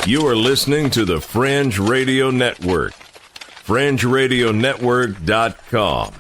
You are listening to the Fringe Radio Network. FringeRadioNetwork.com.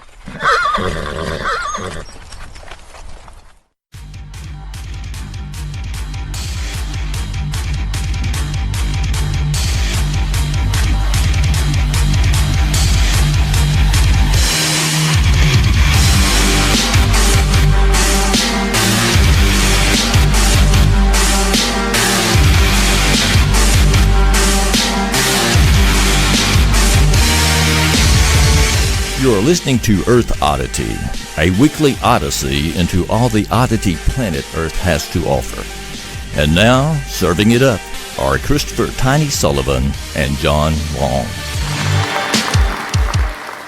You're listening to Earth Oddity, a weekly odyssey into all the oddity planet Earth has to offer. And now, serving it up are Christopher Tiny Sullivan and John Long.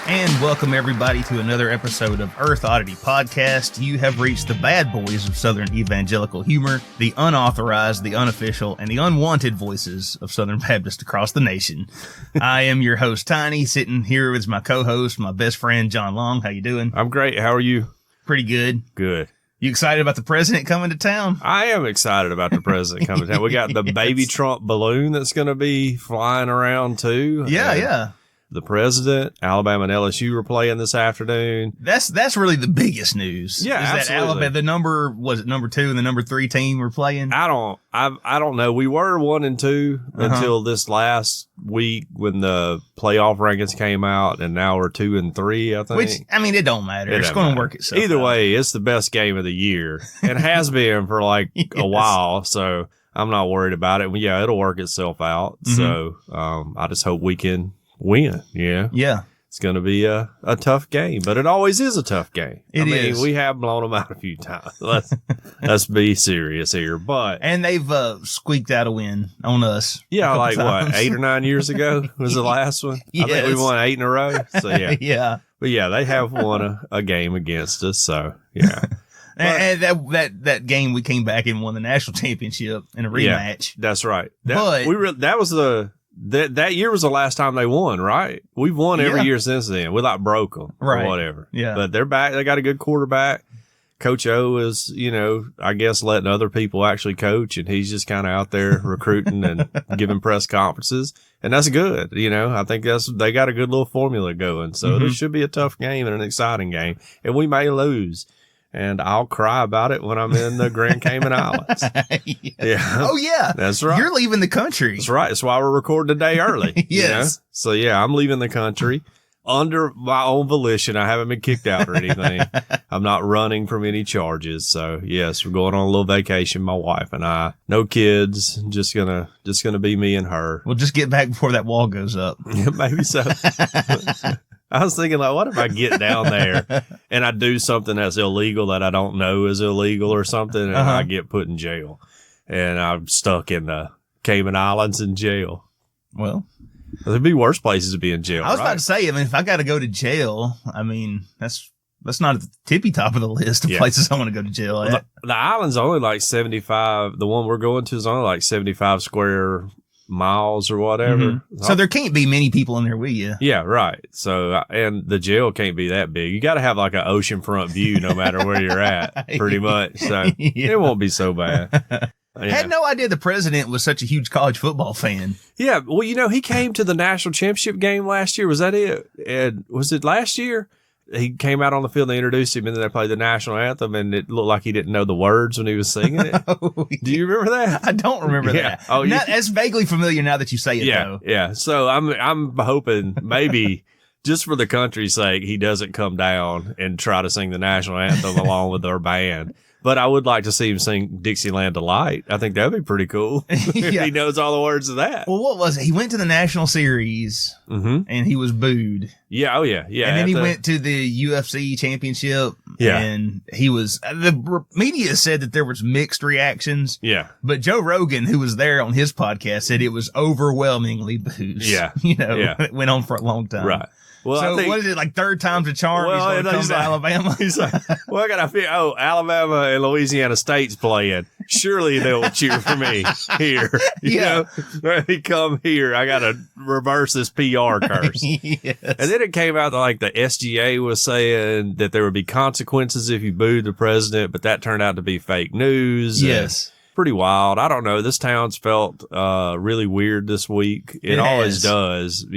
And welcome everybody to another episode of Earth Oddity Podcast. You have reached the bad boys of Southern evangelical humor, the unauthorized, the unofficial, and the unwanted voices of Southern Baptists across the nation. I am your host, Tiny, sitting here with my co-host, my best friend, John Long. How you doing? I'm great. How are you? Pretty good. Good. You excited about the president coming to town? I am excited about the president coming to town. We got the baby Trump balloon that's going to be flying around too. Yeah. The president, Alabama and LSU were playing this afternoon. That's really the biggest news. Yeah, is absolutely. that Alabama, the number 2 and the number 3 team were playing? I don't know. We were 1 and 2 until this last week when the playoff rankings came out, and now we're 2 and 3. I think. Which, I mean, it don't matter. It's going to work itself. Either out. way, it's the best game of the year. It has been for like a while, so I'm not worried about it. Yeah, it'll work itself out. So I just hope we can win. Yeah. It's going to be a tough game, but it always is a tough game. I mean, we have blown them out a few times. Let's be serious here. And they've squeaked out a win on us. Yeah, like times. What, 8 or 9 years ago was the last one? Yes. I think we won 8 in a row. So yeah. Yeah. But yeah, they have won a game against us. So yeah. And that game we came back and won the national championship in a rematch. Yeah, that's right. That year was the last time they won, right? We've won every year since then. We broke them or whatever. Yeah. But they're back. They got a good quarterback. Coach O is, I guess letting other people actually coach, and he's just kind of out there recruiting and giving press conferences. And that's good. I think they got a good little formula going. So this should be a tough game and an exciting game. And we may lose. And I'll cry about it when I'm in the Grand Cayman Islands. Yeah. Oh, yeah. That's right. You're leaving the country. That's right. That's why we're recording today early. Yes. So, yeah, I'm leaving the country under my own volition. I haven't been kicked out or anything. I'm not running from any charges. So, yes, we're going on a little vacation, my wife and I. No kids. Just gonna be me and her. We'll just get back before that wall goes up. Yeah, maybe so. I was thinking, what if I get down there and I do something that's illegal that I don't know is illegal or something, and I get put in jail, and I'm stuck in the Cayman Islands in jail. Well, there'd be worse places to be in jail. I was about to say, if I got to go to jail, that's not at the tippy top of the list of places I want to go to jail at. Well, the island's only like 75. The one we're going to is only like 75 square miles or whatever. So there can't be many people in there with you. Yeah, right. So, and the jail can't be that big. You got to have like an oceanfront view no matter where you're at, pretty much. So it won't be so bad. I had no idea the president was such a huge college football fan. Yeah. Well, he came to the national championship game last year. Was that it? And was it last year? He came out on the field and they introduced him, and then they played the national anthem, and it looked like he didn't know the words when he was singing it. Do you remember that? I don't remember that. Oh, it's vaguely familiar now that you say it, though. Yeah. So I'm hoping maybe just for the country's sake, he doesn't come down and try to sing the national anthem along with our band. But I would like to see him sing Dixieland Delight. I think that'd be pretty cool if he knows all the words of that. Well, what was it? He went to the National Series and he was booed. Yeah, oh yeah. And then he went to the UFC championship. Yeah. And he was, the media said that there was mixed reactions. Yeah. But Joe Rogan, who was there on his podcast, said it was overwhelmingly booed. Yeah. It went on for a long time. Right. Well, so what is it, like third time's a charm? Well, he's going to come to Alabama. He's like, well, I got to feel, Alabama and Louisiana State's playing. Surely they'll cheer for me here. You know, when he come here, I got to reverse this PR curse. Yes. And then it came out that like the SGA was saying that there would be consequences if you booed the president, but that turned out to be fake news. Yes. pretty wild. I don't know. This town's felt really weird this week. It always does,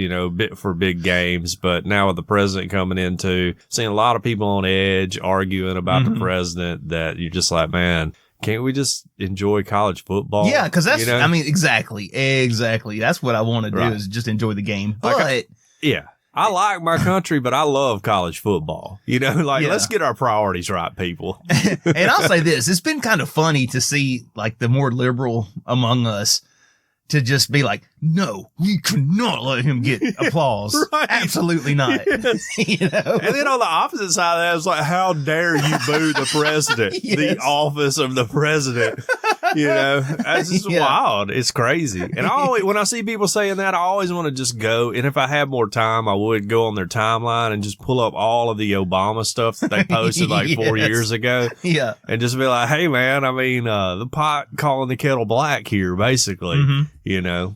for big games. But now with the president coming into, seeing a lot of people on edge arguing about the president, that you're just like, man, can't we just enjoy college football? Yeah, because that's, exactly. That's what I want to do is just enjoy the game. But I like my country, but I love college football. Let's get our priorities right, people. And I'll say this, it's been kind of funny to see like the more liberal among us to just be like, no, we cannot let him get applause. Right. Absolutely not. Yes. And then on the opposite side of that, it's like, how dare you boo the president, the office of the president? That's just wild. It's crazy. And when I see people saying that, I always want to just go. And if I had more time, I would go on their timeline and just pull up all of the Obama stuff that they posted 4 years ago. Yeah. And just be like, hey, man, the pot calling the kettle black here, basically,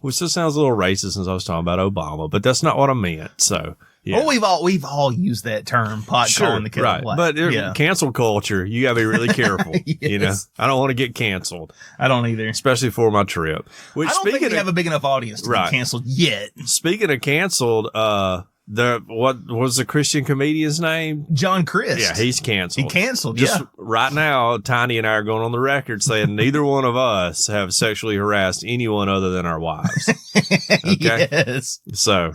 which just sounds a little racist since I was talking about Obama, but that's not what I meant. So. Yeah. Well, we've all used that term, pot calling the kettle black. But cancel culture, you got to be really careful. Yes. I don't want to get canceled. I don't either, especially for my trip. Which, I don't think we have a big enough audience to be canceled yet. Speaking of canceled, what was the Christian comedian's name? John Christ. Yeah, he's canceled. He canceled. Just right now, Tiny and I are going on the record saying neither one of us have sexually harassed anyone other than our wives. Okay. Yes. So,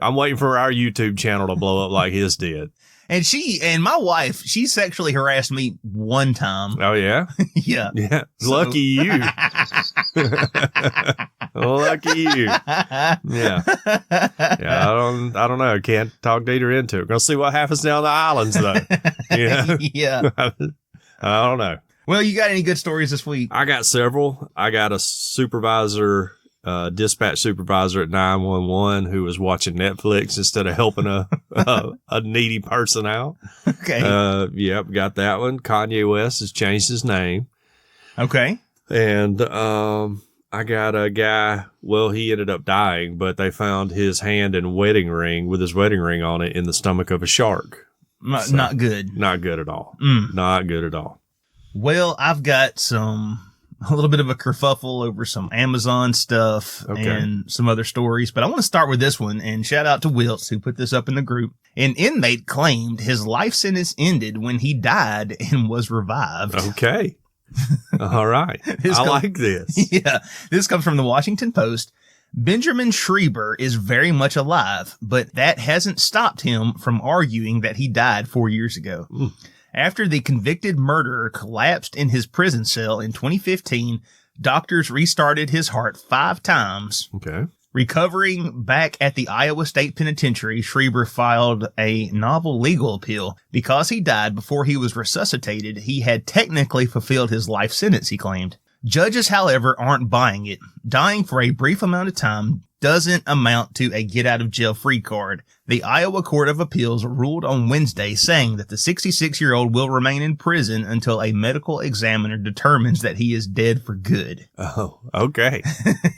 I'm waiting for our YouTube channel to blow up like his did. And my wife, she sexually harassed me one time. Oh, yeah? Yeah. Yeah. Lucky you. Lucky you. Yeah. Yeah. I don't know. Can't talk Dieter into it. We're going to see what happens down the islands, though. Yeah. I don't know. Well, you got any good stories this week? I got several. I got a supervisor, dispatch supervisor at 911 who was watching Netflix instead of helping a needy person out. Okay. Yep, got that one. Kanye West has changed his name. Okay. And I got a guy, well, he ended up dying, but they found his hand and wedding ring with his wedding ring on it in the stomach of a shark. Not good. Not good at all. Not good at all. Well, I've got a little bit of a kerfuffle over some Amazon stuff and some other stories, but I want to start with this one and shout out to Wiltz who put this up in the group. An inmate claimed his life sentence ended when he died and was revived. Okay. All right. Like this. Yeah. This comes from the Washington Post. Benjamin Schreiber is very much alive, but that hasn't stopped him from arguing that he died 4 years ago. After the convicted murderer collapsed in his prison cell in 2015, doctors restarted his heart 5 times. Okay. Recovering back at the Iowa State Penitentiary, Schreiber filed a novel legal appeal. Because he died before he was resuscitated, he had technically fulfilled his life sentence, he claimed. Judges, however, aren't buying it. Dying for a brief amount of time doesn't amount to a get-out-of-jail-free card. The Iowa Court of Appeals ruled on Wednesday saying that the 66-year-old will remain in prison until a medical examiner determines that he is dead for good. Oh, okay.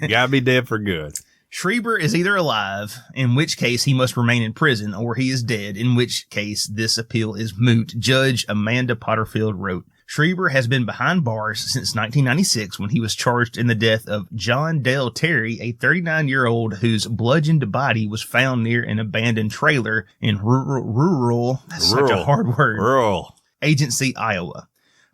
Gotta be dead for good. Schreiber is either alive, in which case he must remain in prison, or he is dead, in which case this appeal is moot, Judge Amanda Potterfield wrote. Schreiber has been behind bars since 1996 when he was charged in the death of John Dale Terry, a 39-year-old whose bludgeoned body was found near an abandoned trailer in rural such a hard word, rural Agency, Iowa.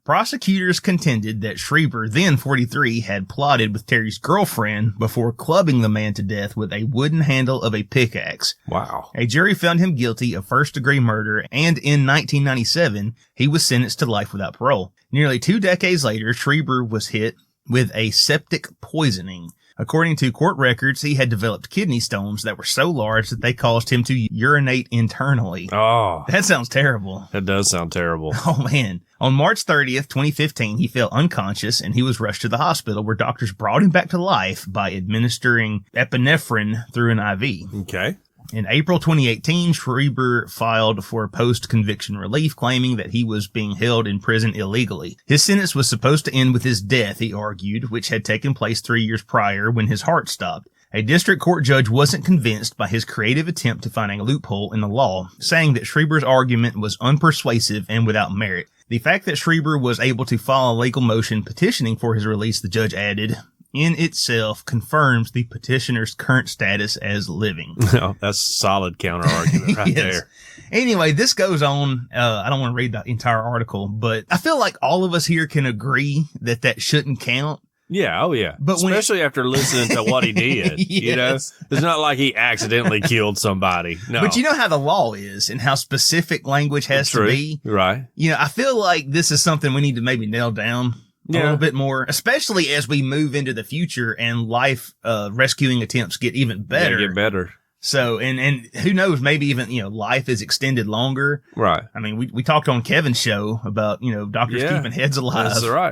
Prosecutors contended that Schreiber, then 43, had plotted with Terry's girlfriend before clubbing the man to death with a wooden handle of a pickaxe. Wow. A jury found him guilty of first-degree murder, and in 1997, he was sentenced to life without parole. Nearly 2 decades later, Schreiber was hit with a septic poisoning. According to court records, he had developed kidney stones that were so large that they caused him to urinate internally. Oh. That sounds terrible. That does sound terrible. Oh, man. On March 30th, 2015, he fell unconscious and he was rushed to the hospital where doctors brought him back to life by administering epinephrine through an IV. Okay. In April 2018, Schreiber filed for post-conviction relief, claiming that he was being held in prison illegally. His sentence was supposed to end with his death, he argued, which had taken place 3 years prior when his heart stopped. A district court judge wasn't convinced by his creative attempt to find a loophole in the law, saying that Schreiber's argument was unpersuasive and without merit. The fact that Schreiber was able to file a legal motion petitioning for his release, the judge added, in itself confirms the petitioner's current status as living. No, that's a solid counter argument right there. Anyway, this goes on. I don't want to read the entire article, but I feel like all of us here can agree that shouldn't count. Yeah, oh yeah. But especially after listening to what he did, you know, it's not like he accidentally killed somebody. No. But you know how the law is and how specific language has to be. Right. You know, I feel like this is something we need to maybe nail down a little bit more, especially as we move into the future and life, rescuing attempts get even better. Yeah, get better. So, and who knows, maybe even, you know, life is extended longer. Right. I mean, we talked on Kevin's show about, you know, doctors keeping heads alive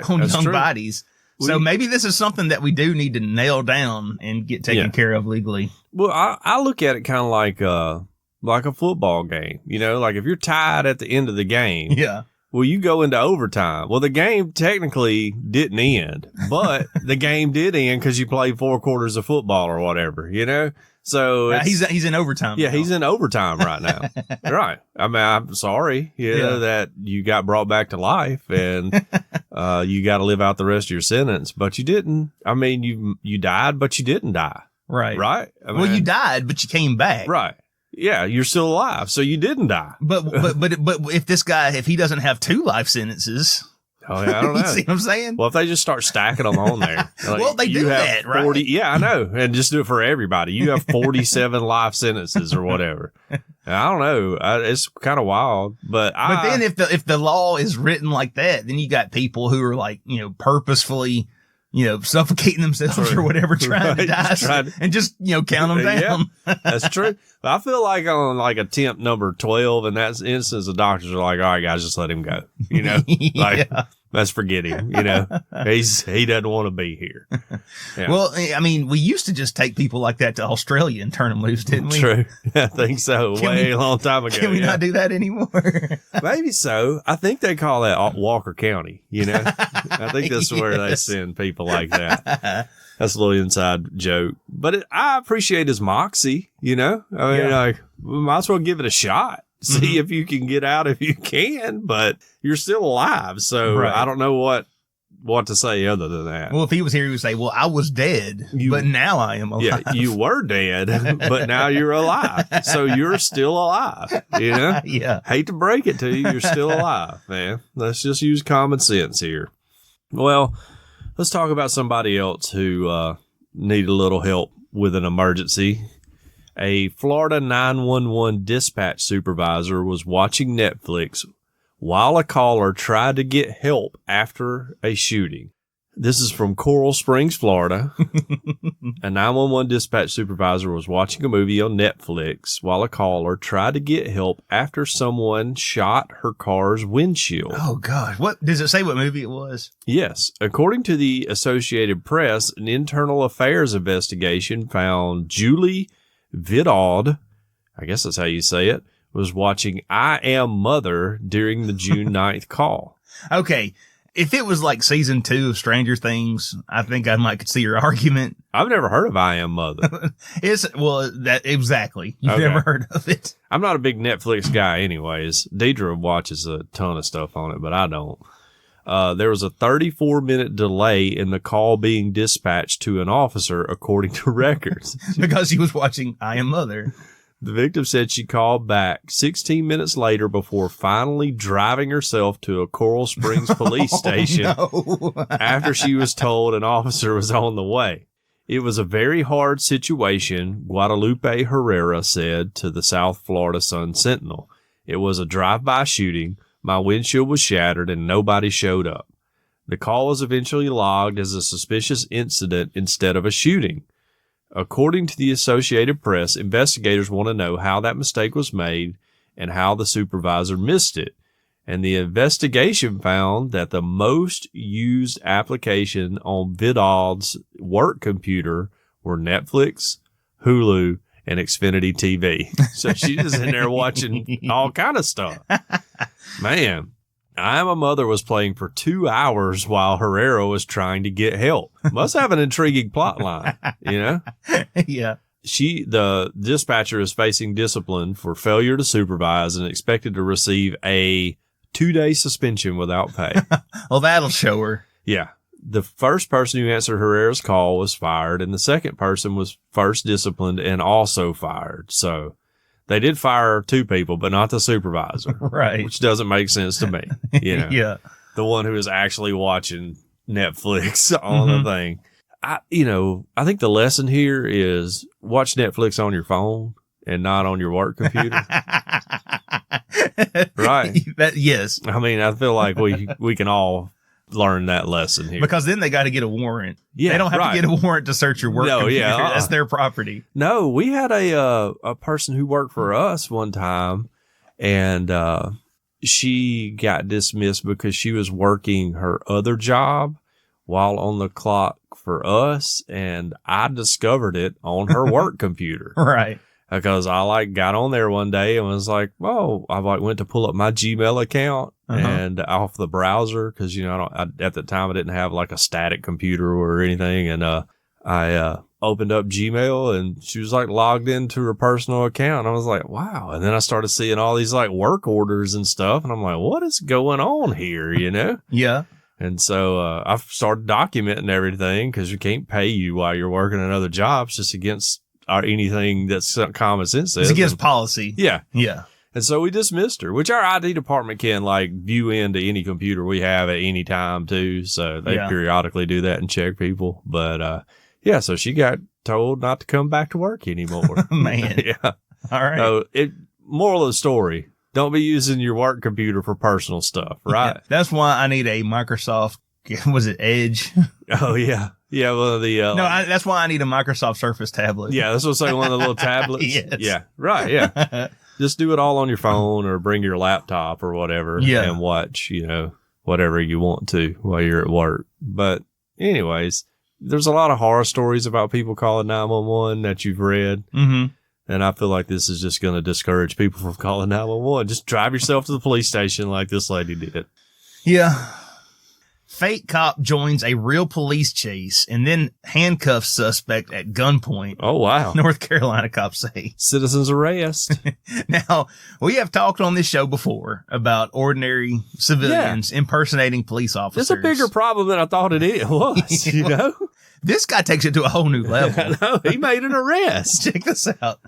on young bodies. So maybe this is something that we do need to nail down and get taken care of legally. Well, I look at it kind of like a football game, you know, like if you're tied at the end of the game. Yeah. Well, you go into overtime. Well, the game technically didn't end, but the game did end because you played 4 quarters of football or whatever, you know? So he's in overtime. Yeah, now. He's in overtime right now. Right. I mean, I'm sorry, you know, that you got brought back to life and you got to live out the rest of your sentence, but you didn't. I mean, you died, but you didn't die. Right. Right. I mean, well, you died, but you came back. Right. Yeah, you're still alive, so you didn't die. But if this guy, if he doesn't have 2 life sentences. Oh, yeah, I don't know. You see what I'm saying? Well, if they just start stacking them on there. Like, well, they do that, right? Yeah, I know. And just do it for everybody. You have 47 life sentences or whatever. I don't know. It's kind of wild. But then if the law is written like that, then you got people who are like, you know, purposefully, you know, suffocating themselves or whatever, trying to die and just, you know, count them down. Yeah, that's true. But I feel like on like attempt number 12 in that instance, the doctors are like, all right, guys, just let him go. You know, like let's forget him. You know, he doesn't want to be here. Yeah. Well, I mean, we used to just take people like that to Australia and turn them loose, didn't we? True. I think so. A long time ago. Can we not do that anymore? Maybe so. I think they call that Walker County, you know? I think that's where they send people like that. That's a little inside joke. But I appreciate his moxie, you know? I mean, like, we might as well give it a shot. See if you can get out if you can, but you're still alive. So I don't know what to say other than that. Well, if he was here, he would say, well, I was dead, but now I am alive. Yeah, you were dead, but now you're alive. So you're still alive, you know? Yeah. Hate to break it to you, you're still alive, man. Let's just use common sense here. Well, let's talk about somebody else who needed a little help with an emergency. A Florida 911 dispatch supervisor was watching Netflix while a caller tried to get help after a shooting. This is from Coral Springs, Florida. A 911 dispatch supervisor was watching a movie on Netflix while a caller tried to get help after someone shot her car's windshield. Oh, God. What does it say what movie it was? Yes. According to the Associated Press, an internal affairs investigation found Julie Vidaud, I guess that's how you say it, was watching I Am Mother during the June 9th call. Okay. If it was like season 2 of Stranger Things, I think I might see your argument. I've never heard of I Am Mother. Exactly. You've never heard of it. I'm not a big Netflix guy anyways. Deidre watches a ton of stuff on it, but I don't. There was a 34-minute delay in the call being dispatched to an officer, according to records. Because he was watching I Am Mother. The victim said she called back 16 minutes later before finally driving herself to a Coral Springs police station after she was told an officer was on the way. It was a very hard situation, Guadalupe Herrera said to the South Florida Sun-Sentinel. It was a drive-by shooting. My windshield was shattered and nobody showed up. The call was eventually logged as a suspicious incident instead of a shooting. According to the Associated Press, investigators want to know how that mistake was made and how the supervisor missed it. And the investigation found that the most used application on Vidaud's work computer were Netflix, Hulu, and Xfinity TV. So she's in there watching all kind of stuff. Man, I Am a Mother was playing for 2 hours while Herrera was trying to get help. Must have an intriguing plot line, you know? Yeah. The dispatcher is facing discipline for failure to supervise and expected to receive a 2-day suspension without pay. Well, that'll show her. Yeah. The first person who answered Herrera's call was fired, and the second person was first disciplined and also fired. So they did fire 2 people, but not the supervisor. Right. Which doesn't make sense to me. You know, Yeah. the one who is actually watching Netflix on the thing. I think the lesson here is watch Netflix on your phone and not on your work computer. Right. Yes. I mean, I feel like we can all learn that lesson here. Because then they got to get a warrant. Yeah, they don't have right. to get a warrant to search your work computer. That's their property. No, we had a person who worked for us one time, and she got dismissed because she was working her other job while on the clock for us, and I discovered it on her work computer. Right. Because I got on there one day and was like, "Whoa!" I went to pull up my Gmail account and off the browser because at the time I didn't have like a static computer or anything, and I opened up Gmail and she was like logged into her personal account. And I was like, "Wow!" And then I started seeing all these like work orders and stuff, and I'm like, "What is going on here?" You know? Yeah. And so I started documenting everything because you can't pay you while you're working another job. It's just against anything that's common sense says. It's against policy. Yeah. Yeah. And so we dismissed her, which our IT department can view into any computer we have at any time too. So they periodically do that and check people. But so she got told not to come back to work anymore. Man. Yeah. All right. So moral of the story, don't be using your work computer for personal stuff, right? Yeah. That's why I need a Microsoft, was it Edge? Oh, yeah. Yeah, well, that's why I need a Microsoft Surface tablet. Yeah, that's what's like one of the little tablets. Yes. Yeah, right, yeah. Just do it all on your phone or bring your laptop or whatever and watch, whatever you want to while you're at work. But anyways, there's a lot of horror stories about people calling 911 that you've read. Mm-hmm. And I feel like this is just going to discourage people from calling 911. Just drive yourself to the police station like this lady did. Yeah. Fake cop joins a real police chase and then handcuffs suspect at gunpoint. Oh, wow. North Carolina cops say. Citizens arrest. Now, we have talked on this show before about ordinary civilians impersonating police officers. It's a bigger problem than I thought it was, you know? This guy takes it to a whole new level. No, he made an arrest. Check this out.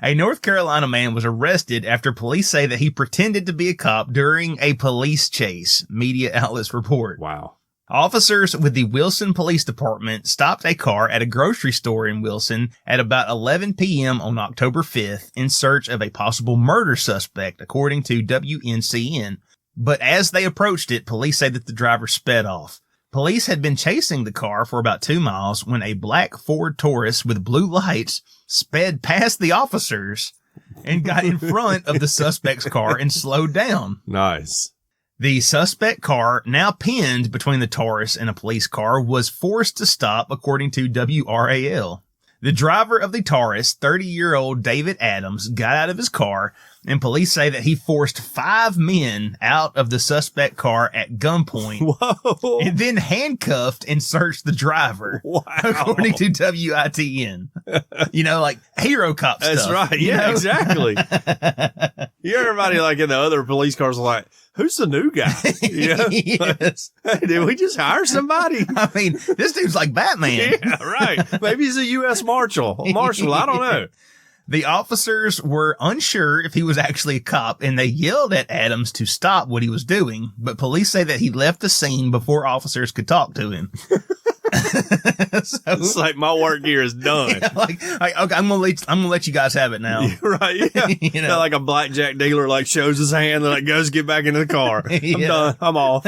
A North Carolina man was arrested after police say that he pretended to be a cop during a police chase, media outlets report. Wow. Officers with the Wilson Police Department stopped a car at a grocery store in Wilson at about 11 p.m. on October 5th in search of a possible murder suspect, according to WNCN. But as they approached it, police say that the driver sped off. Police had been chasing the car for about 2 miles when a black Ford Taurus with blue lights sped past the officers and got in front of the suspect's car and slowed down. Nice. The suspect car, now pinned between the Taurus and a police car, was forced to stop, according to WRAL. The driver of the Taurus, 30-year-old David Adams, got out of his car, and police say that he forced 5 men out of the suspect car at gunpoint. Whoa. And then handcuffed and searched the driver. Wow. According to WITN. Like hero cop stuff. That's right. Yeah, exactly. You hear everybody in the other police cars like, who's the new guy? Yes. Hey, did we just hire somebody? I mean, this dude's like Batman. Yeah, right. Maybe he's a U.S. Marshal. I don't know. The officers were unsure if he was actually a cop, and they yelled at Adams to stop what he was doing, but police say that he left the scene before officers could talk to him. So, it's like my work here is done. Yeah, okay, I'm gonna let you guys have it now. Right? Yeah. Like a blackjack dealer shows his hand and goes get back into the car. I'm done. I'm off.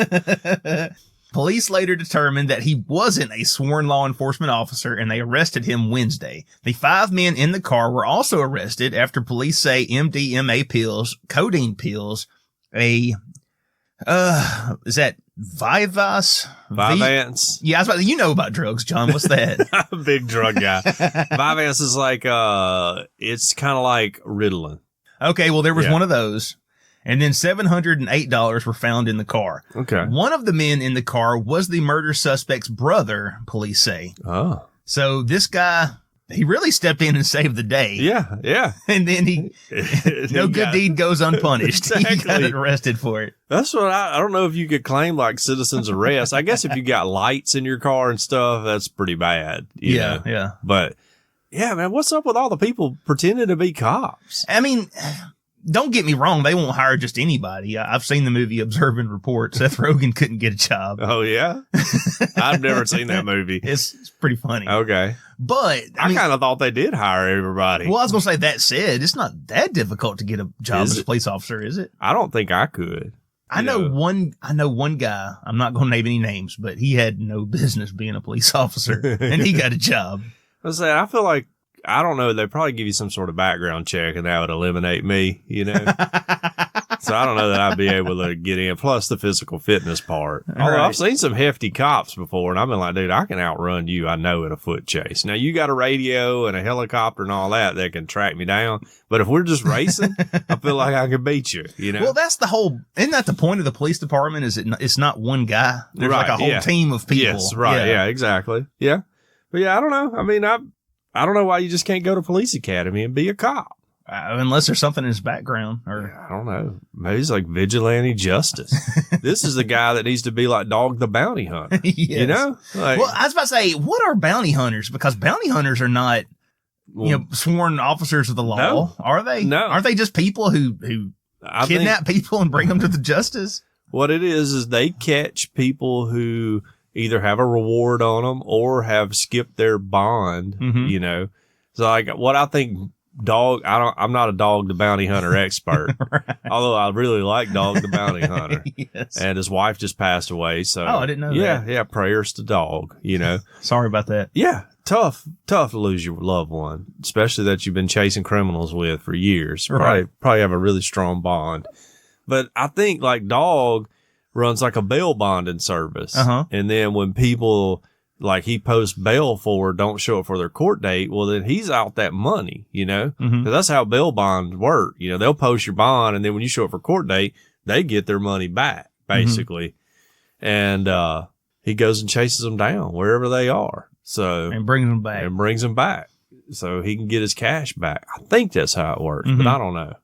Police later determined that he wasn't a sworn law enforcement officer, and they arrested him Wednesday. The 5 men in the car were also arrested after police say MDMA pills, codeine pills, is that Vyvanse? Vyvanse. Yeah, I was about you know about drugs, John. What's that? I'm a big drug guy. Vyvanse is it's kind of like Ritalin. Okay, well, there was one of those. And then $708 were found in the car. Okay. One of the men in the car was the murder suspect's brother, police say. Oh. So this guy, he really stepped in and saved the day. Yeah, yeah. And then no good deed goes unpunished. Exactly. He got arrested for it. That's what I don't know if you could claim like citizen's arrest. I guess if you got lights in your car and stuff, that's pretty bad. You know? Yeah. But yeah, man, what's up with all the people pretending to be cops? I mean, don't get me wrong. They won't hire just anybody. I've seen the movie Observe and Report. Seth Rogen couldn't get a job. Oh, yeah? I've never seen that movie. It's pretty funny. Okay. But I mean, kind of thought they did hire everybody. Well, I was going to say, that said, it's not that difficult to get a job as a police officer, is it? I don't think I could. I know one guy. I'm not going to name any names, but he had no business being a police officer, and he got a job. I feel like, I don't know, they'd probably give you some sort of background check, and that would eliminate me, you know? So I don't know that I'd be able to get in, plus the physical fitness part. Although I've seen some hefty cops before, and I've been like, dude, I can outrun you, I know, in a foot chase. Now, you got a radio and a helicopter and all that can track me down, but if we're just racing, I feel like I can beat you, you know? Well, isn't that the point of the police department? Is it's not one guy? There's like a whole team of people. Yes, right, yeah, exactly. Yeah. But yeah, I don't know. I mean, I don't know why you just can't go to police academy and be a cop. Unless there's something in his background. Or I don't know. Maybe he's like vigilante justice. This is the guy that needs to be like Dog the Bounty Hunter. Yes. You know? Like, well, I was about to say, what are bounty hunters? Because bounty hunters are not, sworn officers of the law. No. Are they? No. Aren't they just people who kidnap people and bring them to the justice? What it is they catch people who either have a reward on them or have skipped their bond, you know? So like what I think I'm not a Dog the Bounty Hunter expert, right. Although I really like Dog the Bounty Hunter. Yes. And his wife just passed away. So I didn't know that. Yeah, prayers to Dog, you know. Sorry about that. Yeah, tough to lose your loved one, especially that you've been chasing criminals with for years. Right. Probably have a really strong bond. But I think like Dog runs like a bail bonding service. And then when people like he posts bail for don't show up for their court date, well, then he's out that money, you know, because that's how bail bonds work. You know, they'll post your bond, and then when you show up for court date, they get their money back, basically. And he goes and chases them down wherever they are. And brings them back. So he can get his cash back. I think that's how it works, but I don't know.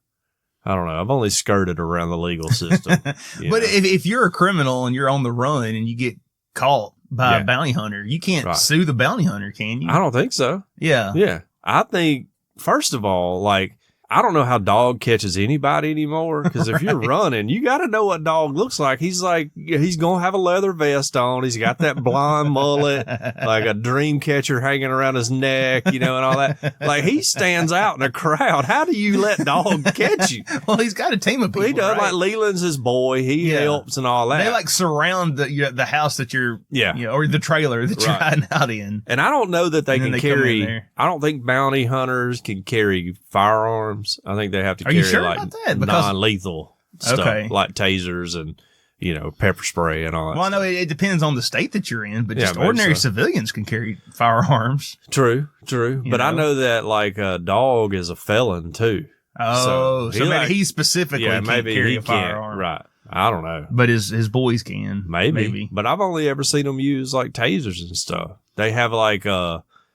I've only skirted around the legal system. But if you're a criminal and you're on the run and you get caught by a bounty hunter, you can't sue the bounty hunter, can you? I don't think so. Yeah. Yeah. I think, first of all, like, I don't know how Dog catches anybody anymore, because if you're running, you got to know what Dog looks like. He's going to have a leather vest on. He's got that blonde mullet, like a dream catcher hanging around his neck, you know, and all that. Like, he stands out in a crowd. How do you let Dog catch you? Well, he's got a team of people. He does, right? like Leland's his boy. He helps and all that. They like surround the house that you're, or the trailer that you're hiding out in. And I don't know that they can carry, I don't think bounty hunters can carry firearms. I think they have to carry like non-lethal stuff, like tasers and, you know, pepper spray and all that. Well, I know it depends on the state that you're in, but just ordinary civilians can carry firearms. True. But I know that like a Dog is a felon too. Oh, so maybe he specifically can't carry a firearm. Right. I don't know. But his boys can. Maybe. But I've only ever seen them use like tasers and stuff. They have like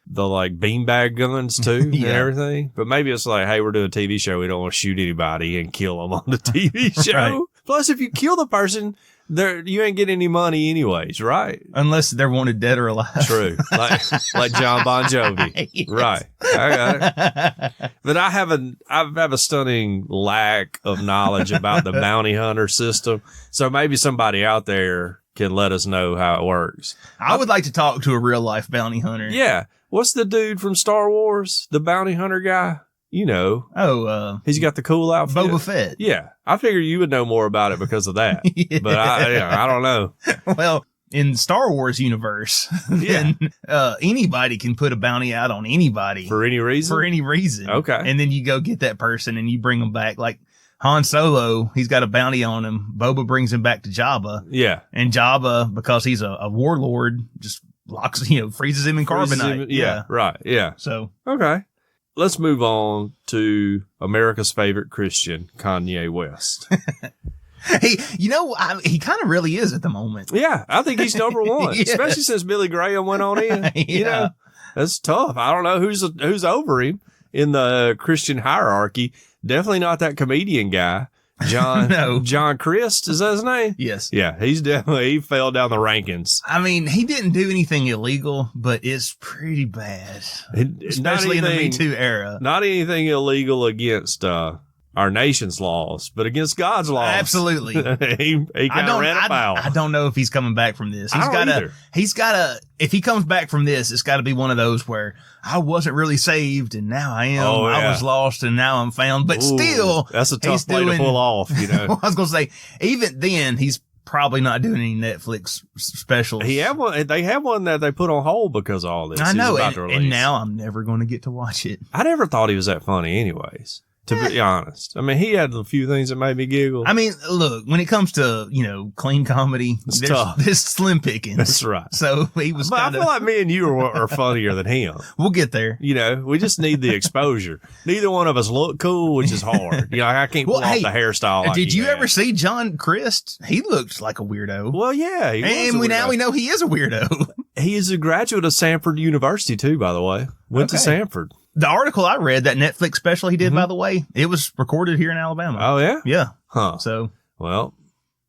the like beanbag guns too and everything. But maybe it's like, hey, we're doing a TV show. We don't want to shoot anybody and kill them on the TV show. Right. Plus, if you kill the person, you ain't getting any money anyways, right? Unless they're wanted dead or alive. True. Like John Bon Jovi. Yes. Right. I got it. But I have a stunning lack of knowledge about the bounty hunter system. So maybe somebody out there can let us know how it works. I would like to talk to a real life bounty hunter. Yeah. What's the dude from Star Wars? The bounty hunter guy? You know. Oh, he's got the cool outfit. Boba Fett. Yeah. I figure you would know more about it because of that. But I don't know. Well, in Star Wars universe, anybody can put a bounty out on anybody. For any reason? Okay. And then you go get that person and you bring them back. Like Han Solo, he's got a bounty on him. Boba brings him back to Jabba. Yeah. And Jabba, because he's a warlord, just freezes him in carbonite. Yeah. Right. Yeah. So. Okay. Let's move on to America's favorite Christian, Kanye West. He kind of really is at the moment. Yeah, I think he's number one, especially since Billy Graham went on in. You know, That's tough. I don't know who's over him in the Christian hierarchy. Definitely not that comedian guy. John Christ, is that his name? Yes. Yeah, he fell down the rankings. I mean, he didn't do anything illegal, but it's pretty bad. Especially in the Me Too era. Not anything illegal against our nation's laws, but against God's laws. Absolutely. he kind of ran afoul. I don't know if he's coming back from this. He's got to, if he comes back from this, it's got to be one of those where I wasn't really saved and now I am. Oh, yeah. I was lost and now I'm found. But still, that's a tough way to pull off, you know. I was going to say, even then, he's probably not doing any Netflix specials. They have one that they put on hold because of all this. I know, and now I'm never going to get to watch it. I never thought he was that funny anyways. To be honest, I mean, he had a few things that made me giggle. I mean, look, when it comes to, clean comedy, there's slim pickings. That's right. So he was But I feel like me and you are funnier than him. We'll get there. We just need the exposure. Neither one of us look cool, which is hard. I can't pull off the hairstyle like did you ever see John Christ? He looked like a weirdo. Well, yeah. Now we know he is a weirdo. He is a graduate of Sanford University, too, by the way. Went to Sanford. The article I read, that Netflix special he did, by the way, it was recorded here in Alabama. Oh, yeah? Yeah. Huh. So. Well,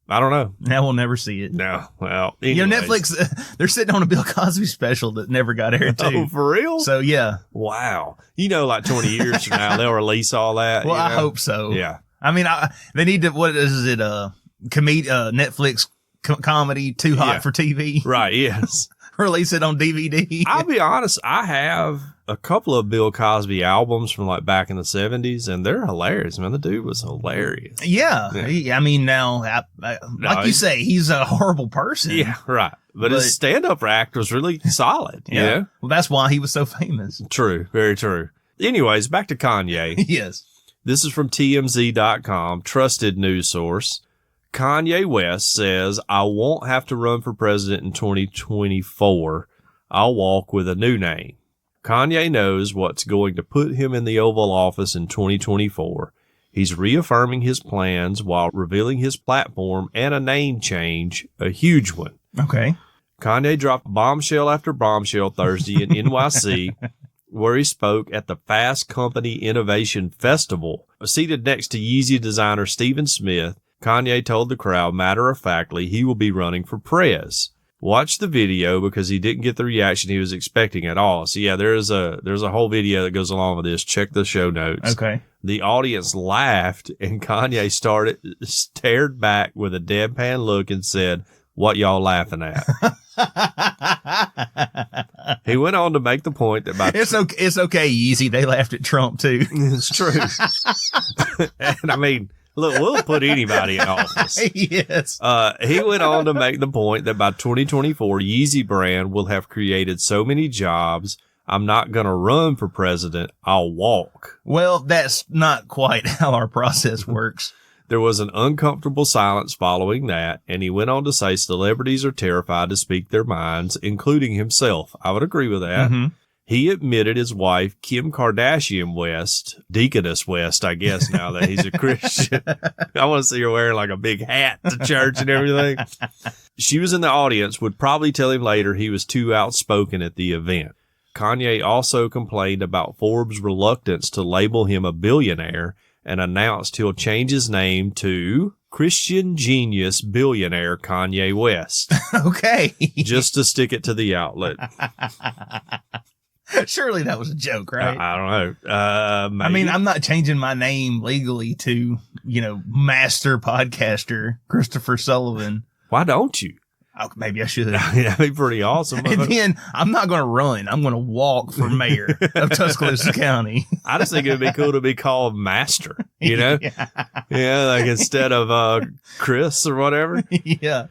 I don't know. Now we'll never see it. No. Well, anyways. Netflix, they're sitting on a Bill Cosby special that never got aired, too. Oh, for real? So, yeah. Wow. Like 20 years from now, they'll release all that. Well, I hope so. Yeah. I mean, they need to, what is it, Netflix comedy, Too Hot for TV? Right, yes. Release it on DVD. I'll be honest, I have a couple of Bill Cosby albums from like back in the 70s, and they're hilarious, man. The dude was hilarious. Yeah. I mean, now, like you say, he's a horrible person. Yeah, right. But his stand-up act was really solid. Yeah. Well, that's why he was so famous. True. Very true. Anyways, back to Kanye. Yes. This is from TMZ.com, trusted news source. Kanye West says, I won't have to run for president in 2024. I'll walk with a new name. Kanye knows what's going to put him in the Oval Office in 2024. He's reaffirming his plans while revealing his platform and a name change, a huge one. Okay. Kanye dropped bombshell after bombshell Thursday in NYC, where he spoke at the Fast Company Innovation Festival. Seated next to Yeezy designer Stephen Smith, Kanye told the crowd matter-of-factly he will be running for prez. Watch the video because he didn't get the reaction he was expecting at all. So yeah, there's a whole video that goes along with this. Check the show notes. Okay. The audience laughed and Kanye stared back with a deadpan look and said, "What y'all laughing at?" He went on to make the point that it's okay, Yeezy. They laughed at Trump too. It's true. And I mean, look, we'll put anybody in office. Yes. He went on to make the point that by 2024, Yeezy brand will have created so many jobs. I'm not going to run for president. I'll walk. Well, that's not quite how our process works. There was an uncomfortable silence following that, and he went on to say celebrities are terrified to speak their minds, including himself. I would agree with that. Mm-hmm. He admitted his wife, Kim Kardashian West, Deaconess West, I guess, now that he's a Christian. I want to see her wearing like a big hat to church and everything. She was in the audience, would probably tell him later he was too outspoken at the event. Kanye also complained about Forbes' reluctance to label him a billionaire and announced he'll change his name to Christian Genius Billionaire Kanye West. Okay. Just to stick it to the outlet. Surely that was a joke, right? I don't know. I mean, I'm not changing my name legally to, master podcaster Christopher Sullivan. Why don't you? Oh, maybe I should. That'd be pretty awesome. And then I'm not going to run. I'm going to walk for mayor of Tuscaloosa County. I just think it would be cool to be called Master, Yeah, like instead of Chris or whatever. Yeah.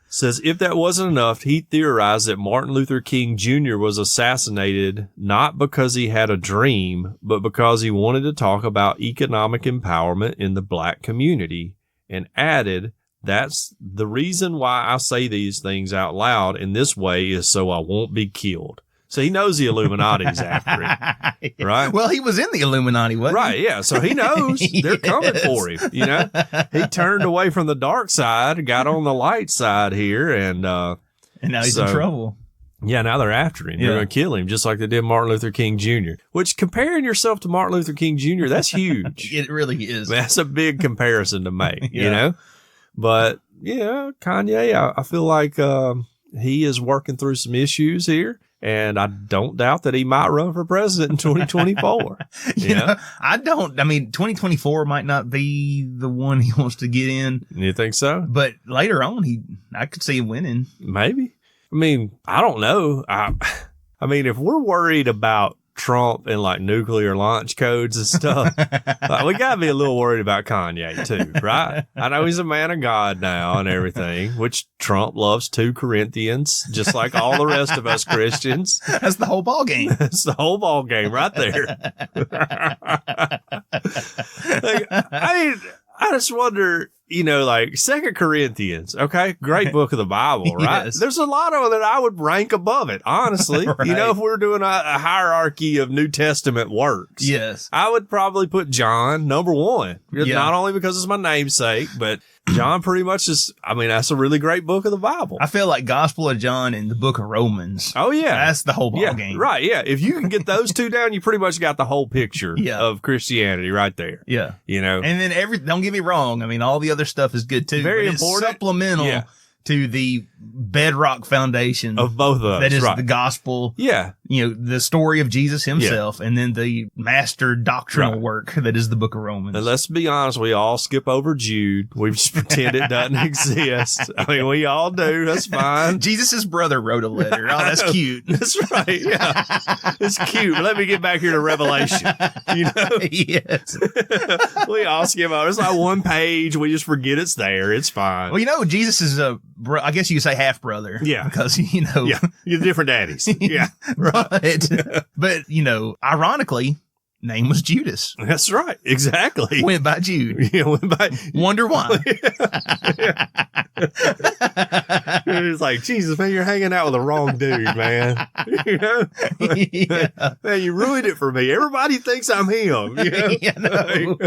Says if that wasn't enough, he theorized that Martin Luther King Jr. was assassinated not because he had a dream, but because he wanted to talk about economic empowerment in the black community, and added, "That's the reason why I say these things out loud in this way is so I won't be killed." So he knows the Illuminati's after him, right? Well, he was in the Illuminati, wasn't he? Right, yeah. So he knows they're coming for him, He turned away from the dark side, got on the light side here, and now he's in trouble. Yeah, now they're after him. They're going to kill him, just like they did Martin Luther King Jr., which, comparing yourself to Martin Luther King Jr., that's huge. It really is. That's a big comparison to make, you know? But, yeah, Kanye, I feel like he is working through some issues here. And I don't doubt that he might run for president in 2024. you know, I mean, 2024 might not be the one he wants to get in. You think so? But later on, I could see him winning. Maybe. I mean, I don't know. I mean, if we're worried about Trump and like nuclear launch codes and stuff, like, we got to be a little worried about Kanye too, right? I know he's a man of God now and everything, which Trump loves 2 Corinthians, just like all the rest of us Christians. That's the whole ball game. That's the whole ball game right there. Like, I just wonder, you know, like 2 Corinthians, okay? Great book of the Bible, right? Yes. There's a lot of it that I would rank above it, honestly. Right. You know, if we're doing a hierarchy of New Testament works. Yes. I would probably put John number 1. Yeah. Not only because it's my namesake, but John pretty much is, I mean, that's a really great book of the Bible. I feel like Gospel of John and the book of Romans. Oh, yeah. That's the whole ball game. Right, yeah. If you can get those 2 down, you pretty much got the whole picture of Christianity right there. Yeah. You know? And then don't get me wrong. I mean, all the other stuff is good too. Very but it's important. Supplemental to the bedrock foundation of both of those. That is right. the gospel. Yeah. You know, the story of Jesus himself, and then the master doctrinal work that is the book of Romans. And let's be honest, we all skip over Jude. We just pretend it doesn't exist. I mean, we all do. That's fine. Jesus' brother wrote a letter. Oh, that's cute. That's right. Yeah. It's cute. Let me get back here to Revelation. You know? Yes. We all skip over. It's like 1 page. We just forget it's there. It's fine. Well, you know, Jesus is I guess you could say half brother. Yeah. Because, you know. Yeah. You're different daddies. Yeah. Right. But, you know, ironically, name was Judas. That's right. Exactly. Went by Jude. Yeah, went by. Wonder why. It's like, Jesus, man, you're hanging out with the wrong dude, man. You know? Man, you ruined it for me. Everybody thinks I'm him. You know? Yeah, no.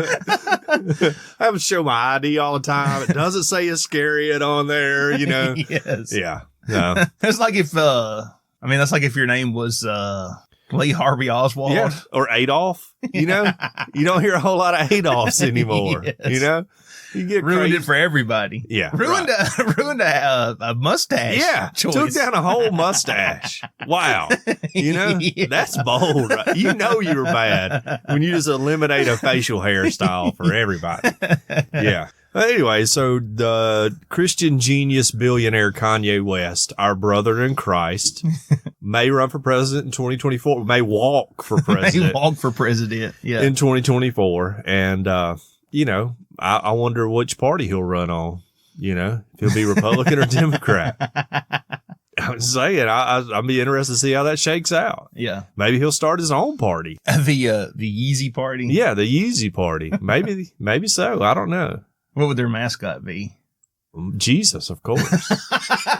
I have to show my ID all the time. It doesn't say Iscariot on there, you know? Yes. Yeah. No. That's like if, that's like if your name was, Lee Harvey Oswald. Yeah. Or Adolf. You know? You don't hear a whole lot of Adolfs anymore. Yes. You know? You get ruined crazy. it for everybody. Yeah. Ruined a mustache. Yeah. Choice. Took down a whole mustache. Wow. You know? Yeah. That's bold. Right? You know you were bad when you just eliminate a facial hairstyle for everybody. Yeah. Anyway, so the Christian genius billionaire Kanye West, our brother in Christ, may run for president in 2024, may walk for president. May walk for president, yeah. In 2024. And, you know, I wonder which party he'll run on, you know, if he'll be Republican or Democrat. I'm saying, I'd be interested to see how that shakes out. Yeah. Maybe he'll start his own party. The Yeezy party? Yeah, the Yeezy party. Maybe so. I don't know. What would their mascot be? Jesus, of course.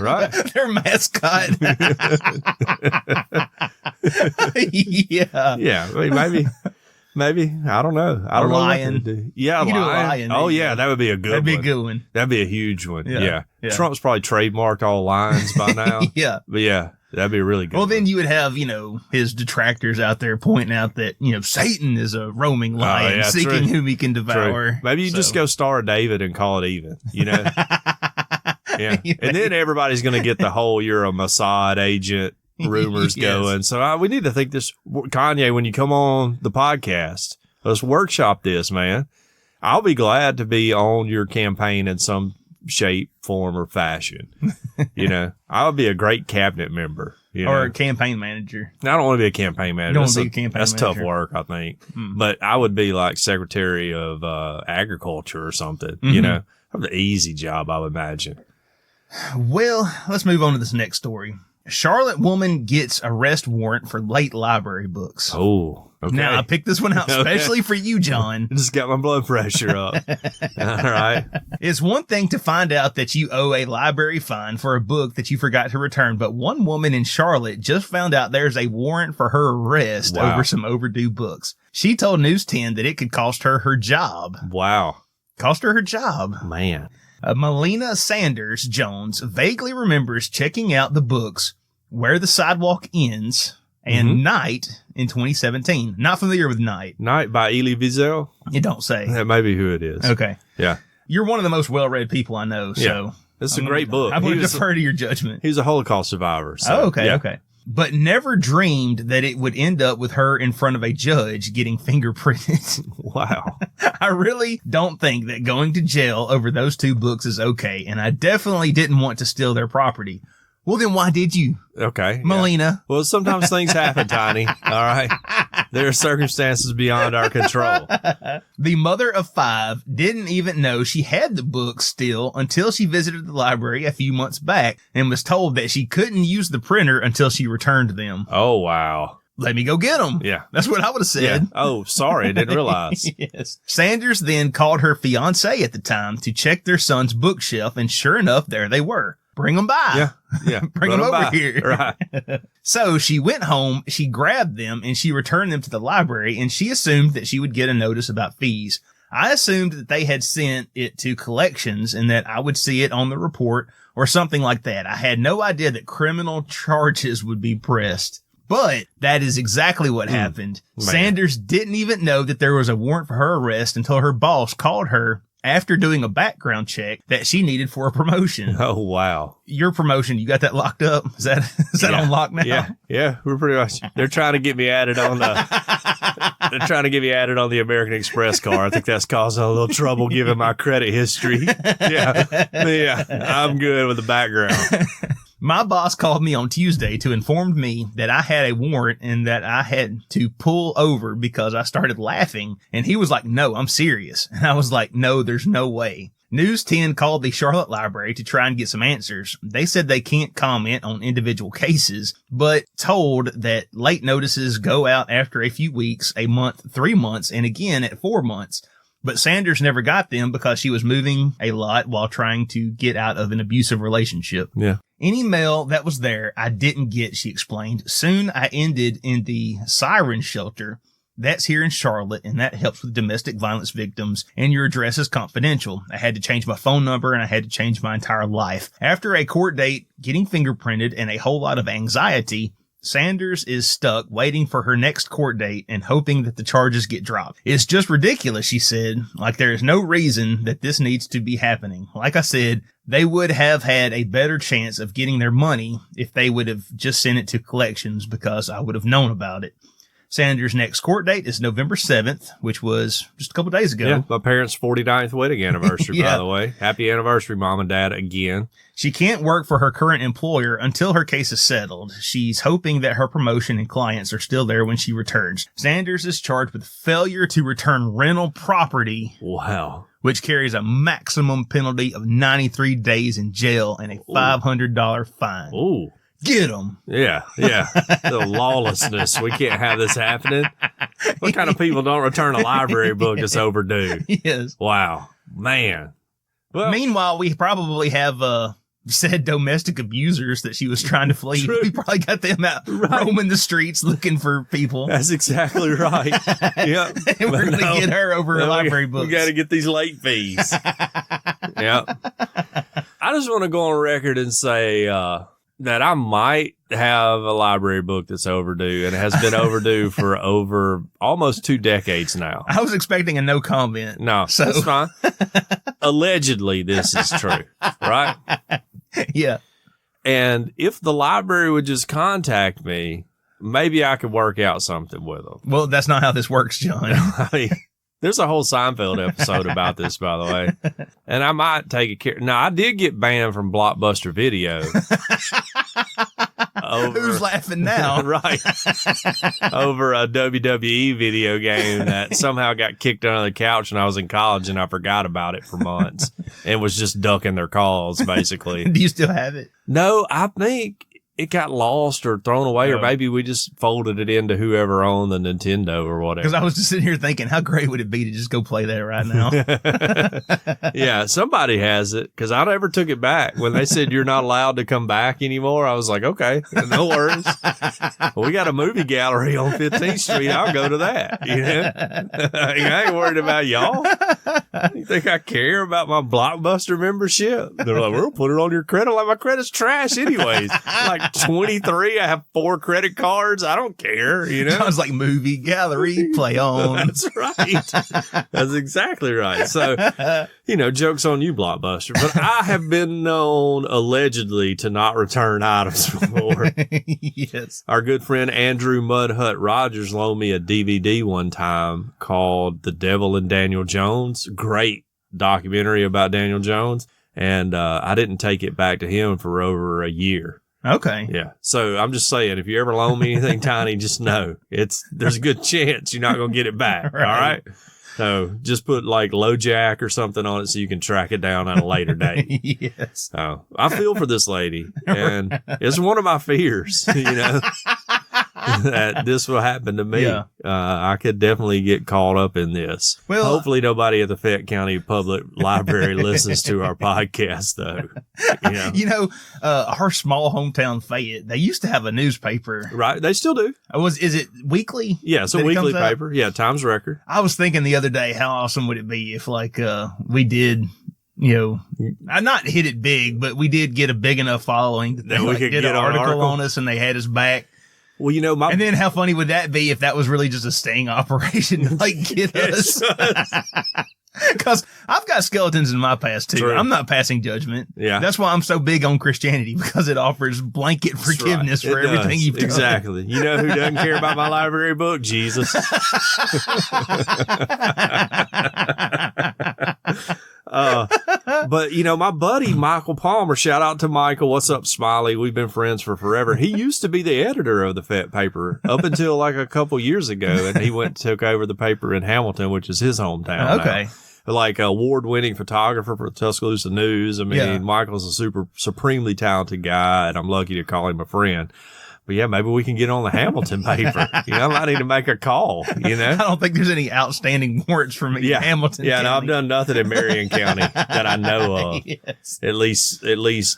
Right? Their mascot. Yeah. Yeah. I mean, maybe. I don't know. I don't know. Lion. Yeah, you lion. Do a lion. Oh, yeah. That would be a good one. That'd be a good one. That'd be a huge one. Yeah. Trump's probably trademarked all lions by now. Yeah. But yeah, that'd be a really good Well, one. then you would have, you know, his detractors out there pointing out that, you know, Satan is a roaming lion seeking whom he can devour. True. Maybe you just go star David and call it even, you know? Yeah. And then everybody's going to get the whole you're a Mossad agent rumors going. So we need to think this, Kanye, when you come on the podcast, let's workshop this, man. I'll be glad to be on your campaign in some shape, form, or fashion. You know, I would be a great cabinet member. You or know? a campaign manager. I don't want to be a campaign manager. You don't want to be a campaign that's manager. tough work, I think. But I would be like Secretary of Agriculture or something. You know, have an easy job, I would imagine. Well, let's move on to this next story. A Charlotte woman gets arrest warrant for late library books. Oh, okay. Now, I picked this one out especially for you, John. Just got my blood pressure up. All right. It's one thing to find out that you owe a library fine for a book that you forgot to return, but one woman in Charlotte just found out there's a warrant for her arrest over some overdue books. She told News 10 that it could cost her her job. Wow. Cost her her job. Man. Melina Sanders Jones vaguely remembers checking out the books Where the Sidewalk Ends, and Night in 2017. Not familiar with Night. Night by Elie Wiesel. You don't say. That may be who it is. Okay. Yeah. You're one of the most well-read people I know, so. It's a great book. I'm going to defer to your judgment. He was a Holocaust survivor. So, Okay. But never dreamed that it would end up with her in front of a judge getting fingerprinted. Wow. I really don't think that going to jail over those 2 books is okay, and I definitely didn't want to steal their property. Well, then why did you? Okay. Melina. Yeah. Well, sometimes things happen, Tiny. All right. There are circumstances beyond our control. The mother of 5 didn't even know she had the book still until she visited the library a few months back and was told that she couldn't use the printer until she returned them. Oh, wow. Let me go get them. Yeah. That's what I would have said. Yeah. Oh, sorry. I didn't realize. Yes. Sanders then called her fiancé at the time to check their son's bookshelf, and sure enough, there they were. Bring them by. Yeah. Bring them over by. here. Right. So she went home, she grabbed them, and she returned them to the library, and she assumed that she would get a notice about fees. I assumed that they had sent it to collections and that I would see it on the report or something like that. I had no idea that criminal charges would be pressed. But that is exactly what happened. Man. Sanders didn't even know that there was a warrant for her arrest until her boss called her after doing a background check that she needed for a promotion. Oh, wow. Your promotion, you got that locked up? Is that on lock now? Yeah. We're pretty much, they're trying to get me added on the American Express card. I think that's causing a little trouble given my credit history. Yeah. I'm good with the background. My boss called me on Tuesday to inform me that I had a warrant and that I had to pull over because I started laughing. And he was like, "No, I'm serious." And I was like, "No, there's no way." News 10 called the Charlotte Library to try and get some answers. They said they can't comment on individual cases, but told that late notices go out after a few weeks, a month, 3 months, and again at 4 months. But Sanders never got them because she was moving a lot while trying to get out of an abusive relationship. Yeah. Any mail that was there, I didn't get, she explained. Soon I ended in the Siren Shelter. That's here in Charlotte, and that helps with domestic violence victims, and your address is confidential. I had to change my phone number, and I had to change my entire life. After a court date, getting fingerprinted, and a whole lot of anxiety, Sanders is stuck waiting for her next court date and hoping that the charges get dropped. It's just ridiculous, she said. Like, there is no reason that this needs to be happening. Like I said, they would have had a better chance of getting their money if they would have just sent it to collections because I would have known about it. Sanders' next court date is November 7th, which was just a couple days ago. Yeah, my parents' 49th wedding anniversary, Yeah. by the way. Happy anniversary, Mom and Dad, again. She can't work for her current employer until her case is settled. She's hoping that her promotion and clients are still there when she returns. Sanders is charged with failure to return rental property. Wow. Which carries a maximum penalty of 93 days in jail and a $500 fine. Ooh. Get them. Yeah. The lawlessness. We can't have this happening. What kind of people don't return a library book that's overdue? Yes. Wow. Man. Well, Meanwhile, we probably have said domestic abusers that she was trying to flee. True. We probably got them out roaming the streets looking for people. that's exactly right. Yeah. And we're going to get her over her library books. We got to get these late fees. Yeah. I just want to go on record and say that I might have a library book that's overdue, and it has been overdue for over almost 2 decades now. I was expecting a no comment. No, So- that's fine. Allegedly, this is true, right? Yeah. And if the library would just contact me, maybe I could work out something with them. Well, that's not how this works, John. I mean, there's a whole Seinfeld episode about this, by the way. And I might take a care. Now, I did get banned from Blockbuster Video. Who's laughing now? Right. Over a WWE video game that somehow got kicked under the couch when I was in college, and I forgot about it for months and was just ducking their calls, basically. Do you still have it? No, I think it got lost or thrown away, or maybe we just folded it into whoever owned the Nintendo or whatever. Because I was just sitting here thinking, how great would it be to just go play that right now? Yeah, somebody has it, because I never took it back. When they said you're not allowed to come back anymore, I was like, okay, no worries. Well, we got a movie gallery on 15th Street. I'll go to that. You know? I ain't worried about y'all. You think I care about my Blockbuster membership? They're like, we'll put it on your credit. Like, my credit's trash anyways. Like, 23. I have 4 credit cards. I don't care, you know? Sounds like movie gallery, play on. That's right. That's exactly right. So, joke's on you, Blockbuster. But I have been known allegedly to not return items before. Yes. Our good friend Andrew Mudhut Rogers loaned me a DVD one time called The Devil and Daniel Jones. Great documentary about Daniel Jones. And I didn't take it back to him for over a year. Okay. Yeah. So I'm just saying, if you ever loan me anything tiny, just know there's a good chance you're not going to get it back. Right. All right. So just put like LoJack or something on it so you can track it down at a later date. Yes. So I feel for this lady, and it's one of my fears, that this will happen to me. Yeah. I could definitely get caught up in this. Well, hopefully nobody at the Fayette County Public Library listens to our podcast, though. Our small hometown Fayette, they used to have a newspaper. Right. They still do. Is it weekly? Yeah, it's a weekly paper. Yeah, Times Record. I was thinking the other day, how awesome would it be if we did, not hit it big, but we did get a big enough following that we they could did get an article on us and they had us back. Well, and then how funny would that be if that was really just a sting operation to get us? Because I've got skeletons in my past too. True. I'm not passing judgment. Yeah. That's why I'm so big on Christianity, because it offers blanket forgiveness for everything you've done. Exactly. You know who doesn't care about my library book? Jesus. But my buddy Michael Palmer, shout out to Michael. What's up, Smiley? We've been friends for forever. He used to be the editor of the Fayette paper up until like a couple years ago, and he took over the paper in Hamilton, which is his hometown. Okay. Now. Like award-winning photographer for Tuscaloosa News. I mean, Michael's a supremely talented guy, and I'm lucky to call him a friend. But yeah, maybe we can get on the Hamilton paper. I might need to make a call, I don't think there's any outstanding warrants for me in Hamilton County. No, I've done nothing in Marion County that I know of. Yes. At least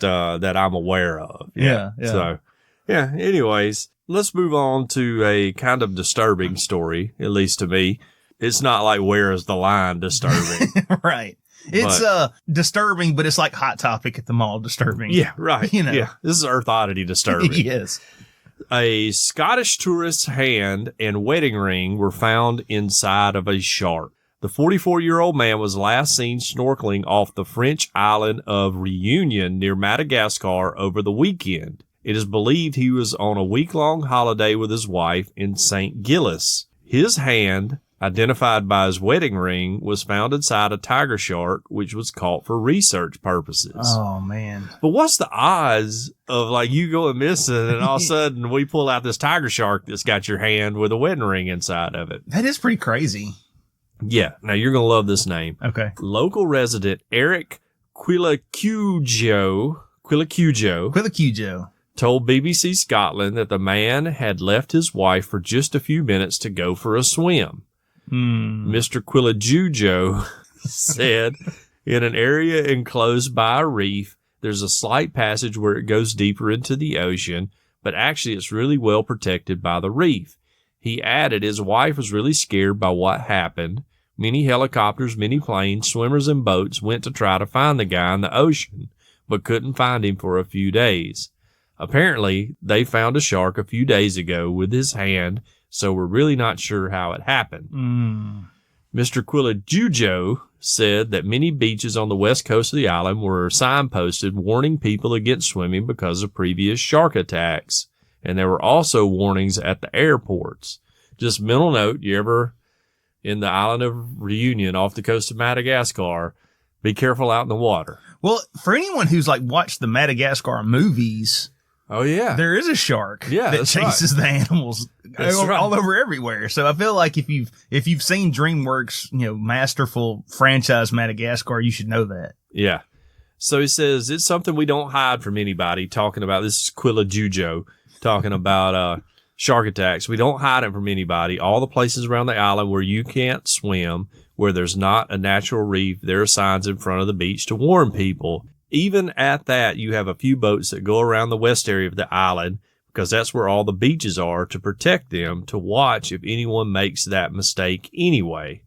that I'm aware of. Yeah. So, anyways, let's move on to a kind of disturbing story, at least to me. It's not like where is the line disturbing. Right. It's disturbing, but it's like Hot Topic at the mall disturbing. Yeah, right. Yeah. This is Earth Oddity disturbing. Yes. A Scottish tourist's hand and wedding ring were found inside of a shark. The 44-year-old man was last seen snorkeling off the French island of Reunion near Madagascar over the weekend. It is believed he was on a week-long holiday with his wife in St. Gilles. His hand, identified by his wedding ring, was found inside a tiger shark, which was caught for research purposes. Oh, man. But what's the odds of like you going missing and all of a sudden we pull out this tiger shark that's got your hand with a wedding ring inside of it? That is pretty crazy. Yeah. Now you're going to love this name. Okay. Local resident Eric Quillacujo told BBC Scotland that the man had left his wife for just a few minutes to go for a swim. Mr. Quillacujo said in an area enclosed by a reef, there's a slight passage where it goes deeper into the ocean, but actually it's really well protected by the reef. He added his wife was really scared by what happened. Many helicopters, many planes, swimmers, and boats went to try to find the guy in the ocean, but couldn't find him for a few days. Apparently, they found a shark a few days ago with his hand, so we're really not sure how it happened. Mr. Quillacujo said that many beaches on the west coast of the island were signposted warning people against swimming because of previous shark attacks. And there were also warnings at the airports. Just mental note, you ever in the island of Reunion off the coast of Madagascar, be careful out in the water. Well, for anyone who's like watched the Madagascar movies, oh yeah, there is a shark that chases the animals all over everywhere. So I feel like if you've seen DreamWorks, masterful franchise Madagascar, you should know that. Yeah. So he says it's something we don't hide from anybody. Talking about this is Quillacujo talking about shark attacks. We don't hide it from anybody. All the places around the island where you can't swim, where there's not a natural reef, there are signs in front of the beach to warn people. Even at that, you have a few boats that go around the west area of the island because that's where all the beaches are to protect them, to watch if anyone makes that mistake anyway.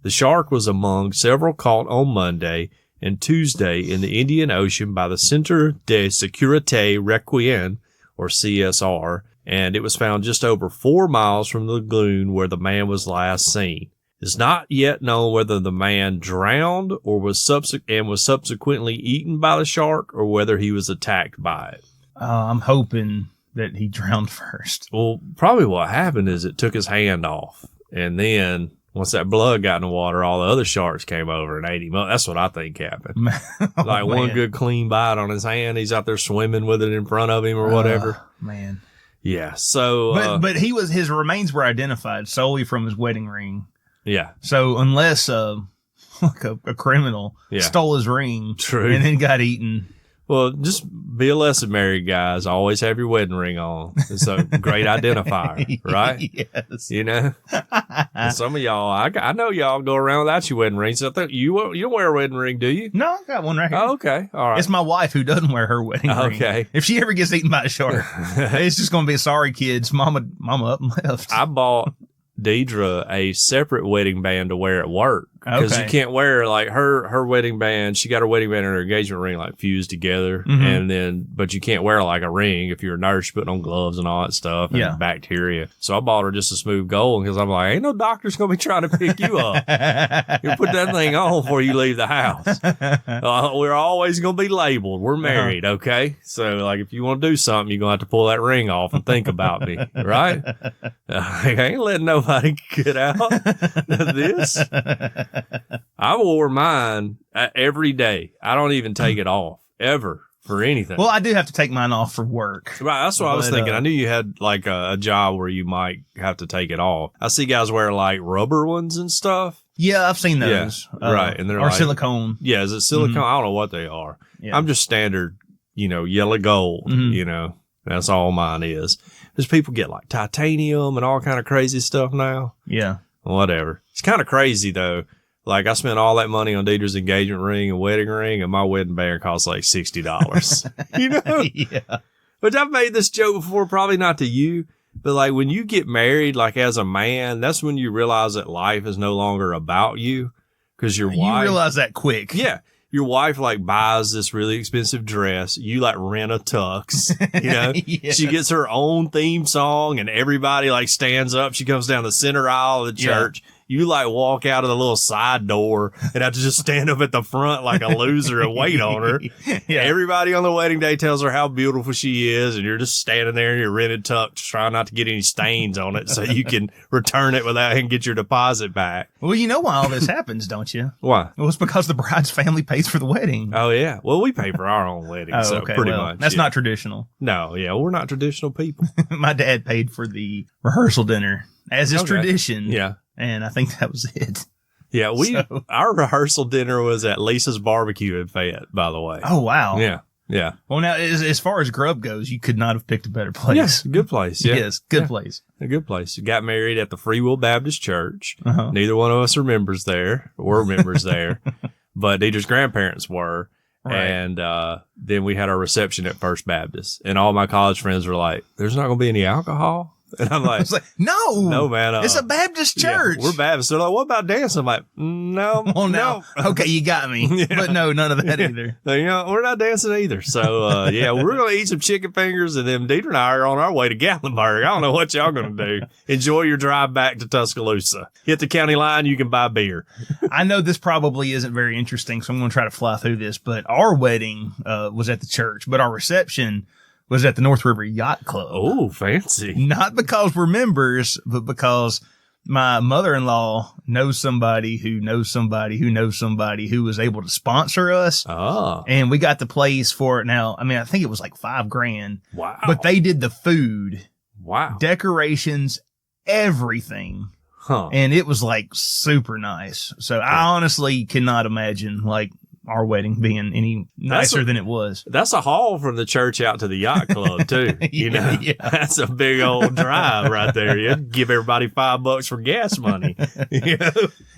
The shark was among several caught on Monday and Tuesday in the Indian Ocean by the Centre de Sécurité Requiem, or CSR, and it was found just over 4 miles from the lagoon where the man was last seen. It's not yet known whether the man drowned or was subsequently eaten by the shark, or whether he was attacked by it. I'm hoping that he drowned first. Well, probably what happened is it took his hand off, and then once that blood got in the water, all the other sharks came over and ate him up. That's what I think happened. Like one good clean bite on his hand, he's out there swimming with it in front of him or whatever. Man. Yeah. So, but his remains were identified solely from his wedding ring. Yeah. So unless like a criminal stole his ring and then got eaten. Well, just be a lesson, married guys. Always have your wedding ring on. It's a great identifier, right? Yes. You know? And some of y'all, I know y'all go around without your wedding rings. So you don't wear a wedding ring, do you? No, I got one right here. Oh, okay. All right. It's my wife who doesn't wear her wedding ring. Okay. If she ever gets eaten by a shark, it's just going to be sorry, kids. Mama up and left. I bought Deidre a separate wedding band to wear at work. Because you can't wear like her wedding band. She got her wedding band and her engagement ring like fused together, but you can't wear like a ring if you're a nurse putting on gloves and all that stuff and bacteria. So I bought her just a smooth gold because I'm like, ain't no doctor's gonna be trying to pick you up. You put that thing on before you leave the house. We're always gonna be labeled. We're married, okay? So like if you want to do something, you're gonna have to pull that ring off and think about me, right? I ain't letting nobody get out of this. I wore mine every day. I don't even take it off ever for anything. Well, I do have to take mine off for work. Right. That's what I was thinking. I knew you had like a job where you might have to take it off. I see guys wear like rubber ones and stuff. Yeah, I've seen those. Yeah, right. And they're or like silicone. Yeah. Is it silicone? I don't know what they are. Yeah. I'm just standard, yellow gold, that's all mine is. There's people get like titanium and all kind of crazy stuff now. Yeah. Whatever. It's kind of crazy though. Like, I spent all that money on Deidre's engagement ring and wedding ring, and my wedding band cost like $60. Yeah. But I've made this joke before, probably not to you, but like when you get married, like as a man, that's when you realize that life is no longer about you. Because your wife. You realize that quick. Yeah. Your wife like buys this really expensive dress. You like rent a tux, Yes. She gets her own theme song and everybody like stands up. She comes down the center aisle of the church. You like walk out of the little side door and have to just stand up at the front like a loser and wait on her. Yeah. Everybody on the wedding day tells her how beautiful she is, and you're just standing there in your rented tux trying not to get any stains on it so you can return it without and get your deposit back. Well, you know why all this happens, don't you? Why? Well, it's because the bride's family pays for the wedding. Oh, yeah. Well, we pay for our own wedding, pretty much. That's not traditional. No, yeah, we're not traditional people. My dad paid for the rehearsal dinner, as is tradition. Yeah. And I think that was it. Yeah, our rehearsal dinner was at Lisa's Barbecue in Fayette, by the way. Oh, wow. Yeah, yeah. Well, now, as far as grub goes, you could not have picked a better place. Yes, good place. Yeah. Yes, good place. A good place. We got married at the Free Will Baptist Church. Neither one of us are members there. We're members there. But Deidre's grandparents were. Right. And then we had our reception at First Baptist. And all my college friends were like, there's not going to be any alcohol? And I'm like, no, man. It's a Baptist church. Yeah, we're Baptist. They're like, what about dancing? I'm like, no. Well, no. Okay, you got me. But no, none of that either. We're not dancing either. So, we're going to eat some chicken fingers, and then Deidre and I are on our way to Gatlinburg. I don't know what y'all going to do. Enjoy your drive back to Tuscaloosa. Hit the county line, you can buy beer. I know this probably isn't very interesting, so I'm going to try to fly through this, but our wedding was at the church, but our reception was at the North River Yacht Club. Oh, fancy. Not because we're members, but because my mother-in-law knows somebody who knows somebody who knows somebody who was able to sponsor us. Oh. And we got the place for it. Now, I mean, I think it was like $5,000. Wow. But they did the food. Wow. Decorations, everything. Huh. And it was like super nice. So I honestly cannot imagine like our wedding being any nicer than it was. That's a haul from the church out to the yacht club too. Yeah. That's a big old drive right there. You give everybody $5 for gas money.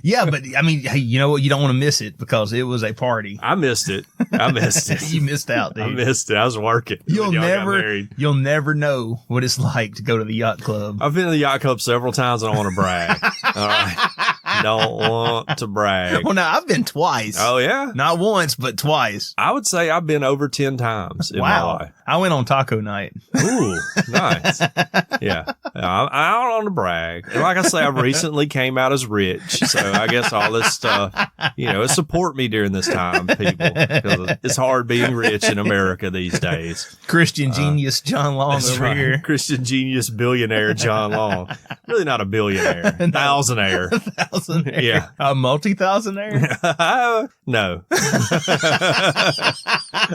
Yeah, but I mean, hey, you know what? You don't want to miss it because it was a party. I missed it. You missed out, dude. I missed it. I was working. You'll never know what it's like to go to the yacht club. I've been to the yacht club several times and I want to brag. All right. don't want to brag. Well, now I've been twice. Oh, yeah? Not once, but twice. I would say I've been over 10 times in my life. I went on taco night. Ooh, nice. Yeah. I don't want to brag. And like I say, I recently came out as rich. So I guess all this stuff, it support me during this time, people. Because it's hard being rich in America these days. Christian genius John Long over right. here. Christian genius billionaire John Long. Really not a billionaire. Thousandaire. Thousandaire. Yeah. A multi-thousandaire? No.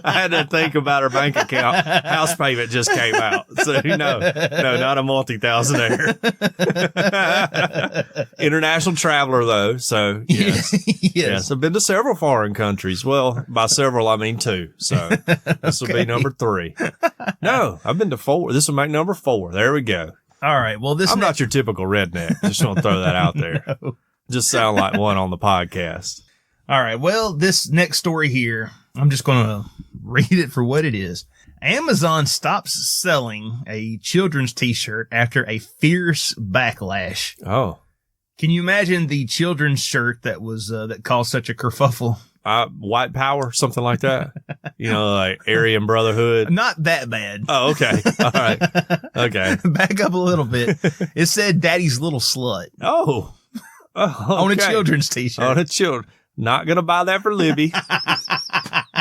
I had to think about her bank account. House payment just came out. So no, not a multi-thousandaire. International traveler though. So yes. I've been to several foreign countries. Well, by several, I mean 2. So this will be number 3. No, I've been to 4. This will make number 4. There we go. All right. Well, I'm not your typical redneck. Just want to throw that out there. No. Just sound like one on the podcast. All right. Well, this next story here, I'm just going to read it for what it is. Amazon stops selling a children's t-shirt after a fierce backlash. Oh. Can you imagine the children's shirt that was that caused such a kerfuffle? White Power, something like that. Like Aryan Brotherhood. Not that bad. Oh, okay. All right. Okay. Back up a little bit. It said Daddy's Little Slut. Oh. Okay. On a children's t-shirt. On a children. Not going to buy that for Libby.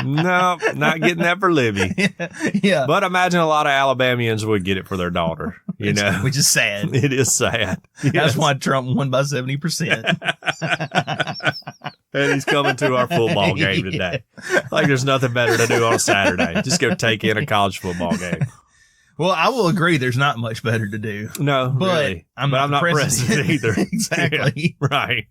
No, not getting that for Libby. Yeah. But imagine a lot of Alabamians would get it for their daughter, Which is sad. It is sad. That's Yes. why Trump won by 70%. And he's coming to our football game today. Like there's nothing better to do on a Saturday. Just go take in a college football game. Well, I will agree there's not much better to do. No, but really. I'm not president either. Exactly. Yeah, right.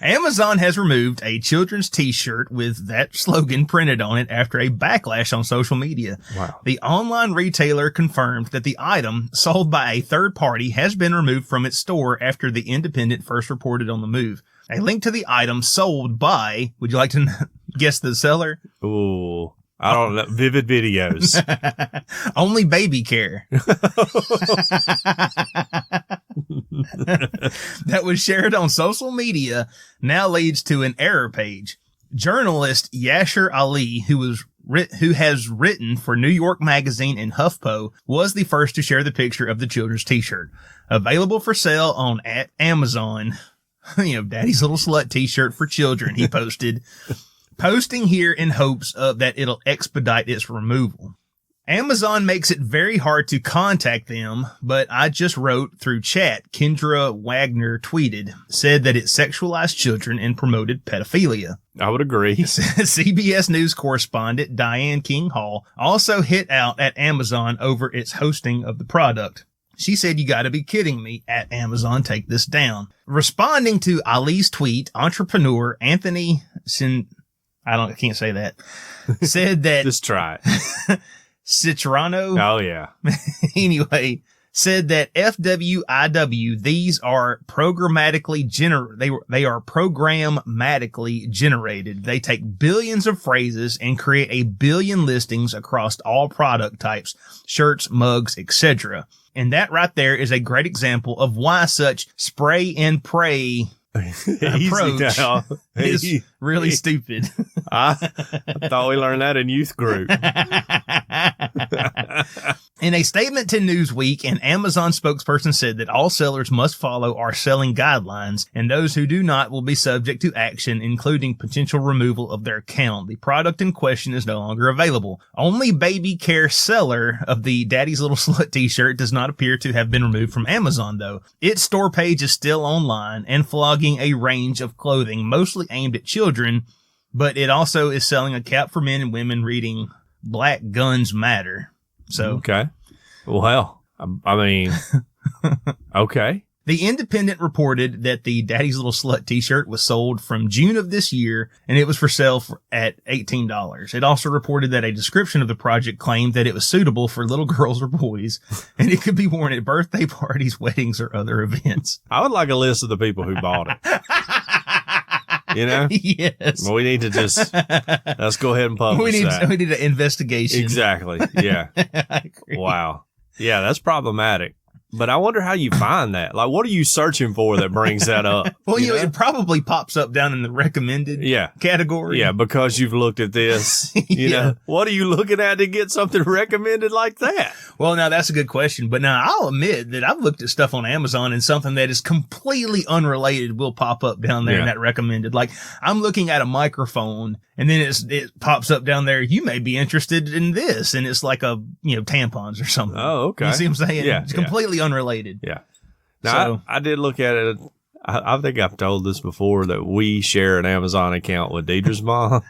Amazon has removed a children's t-shirt with that slogan printed on it after a backlash on social media. Wow. The online retailer confirmed that the item, sold by a third party, has been removed from its store after the Independent first reported on the move. A link to the item sold by, would you like to guess the seller? Ooh. I don't know. Vivid Videos. Only Baby Care. That was shared on social media now leads to an error page. Journalist Yasser Ali, who has written for New York Magazine and HuffPo, was the first to share the picture of the children's t-shirt. Available for sale on at Amazon. Daddy's Little Slut t-shirt for children, he posted. Posting here in hopes of that it'll expedite its removal. Amazon makes it very hard to contact them, but I just wrote through chat. Kendra Wagner said that it sexualized children and promoted pedophilia. I would agree. CBS News correspondent Diane King Hall also hit out at Amazon over its hosting of the product. She said, "You gotta be kidding me. At Amazon, take this down." Responding to Ali's tweet, entrepreneur Anthony I can't say that. Said that. Just try it. Citrano. Oh, yeah. Anyway, said that FWIW, these are programmatically they are programmatically generated. They take billions of phrases and create a billion listings across all product types, shirts, mugs, etc. And that right there is a great example of why such spray and pray approach is really stupid. I thought we learned that in youth group. In a statement to Newsweek, an Amazon spokesperson said that all sellers must follow our selling guidelines, and those who do not will be subject to action, including potential removal of their account. The product in question is no longer available. Only Baby Care seller of the Daddy's Little Slut t-shirt does not appear to have been removed from Amazon, though. Its store page is still online and flogging a range of clothing, mostly aimed at children, but it also is selling a cap for men and women reading "Black Guns Matter." So, okay. Well, I mean, okay. The Independent reported that the Daddy's Little Slut t-shirt was sold from June of this year, and it was for sale at $18. It also reported that a description of the project claimed that it was suitable for little girls or boys, and it could be worn at birthday parties, weddings, or other events. I would like a list of the people who bought it. Yes. Well, we need to let's go ahead and publish that. We need an investigation. Exactly. Yeah. Wow. Yeah, that's problematic. But I wonder how you find that. Like, what are you searching for that brings that up? Well, you know, it probably pops up down in the recommended category. Yeah, because you've looked at this. You know, what are you looking at to get something recommended like that? Well, now that's a good question. But now I'll admit that I've looked at stuff on Amazon and something that is completely unrelated will pop up down there in that recommended. Like, I'm looking at a microphone and then it pops up down there. You may be interested in this. And it's like tampons or something. Oh, okay. You see what I'm saying? Yeah. It's completely unrelated. Yeah. Now, I did look at it. I think I've told this before that we share an Amazon account with Deidre's mom.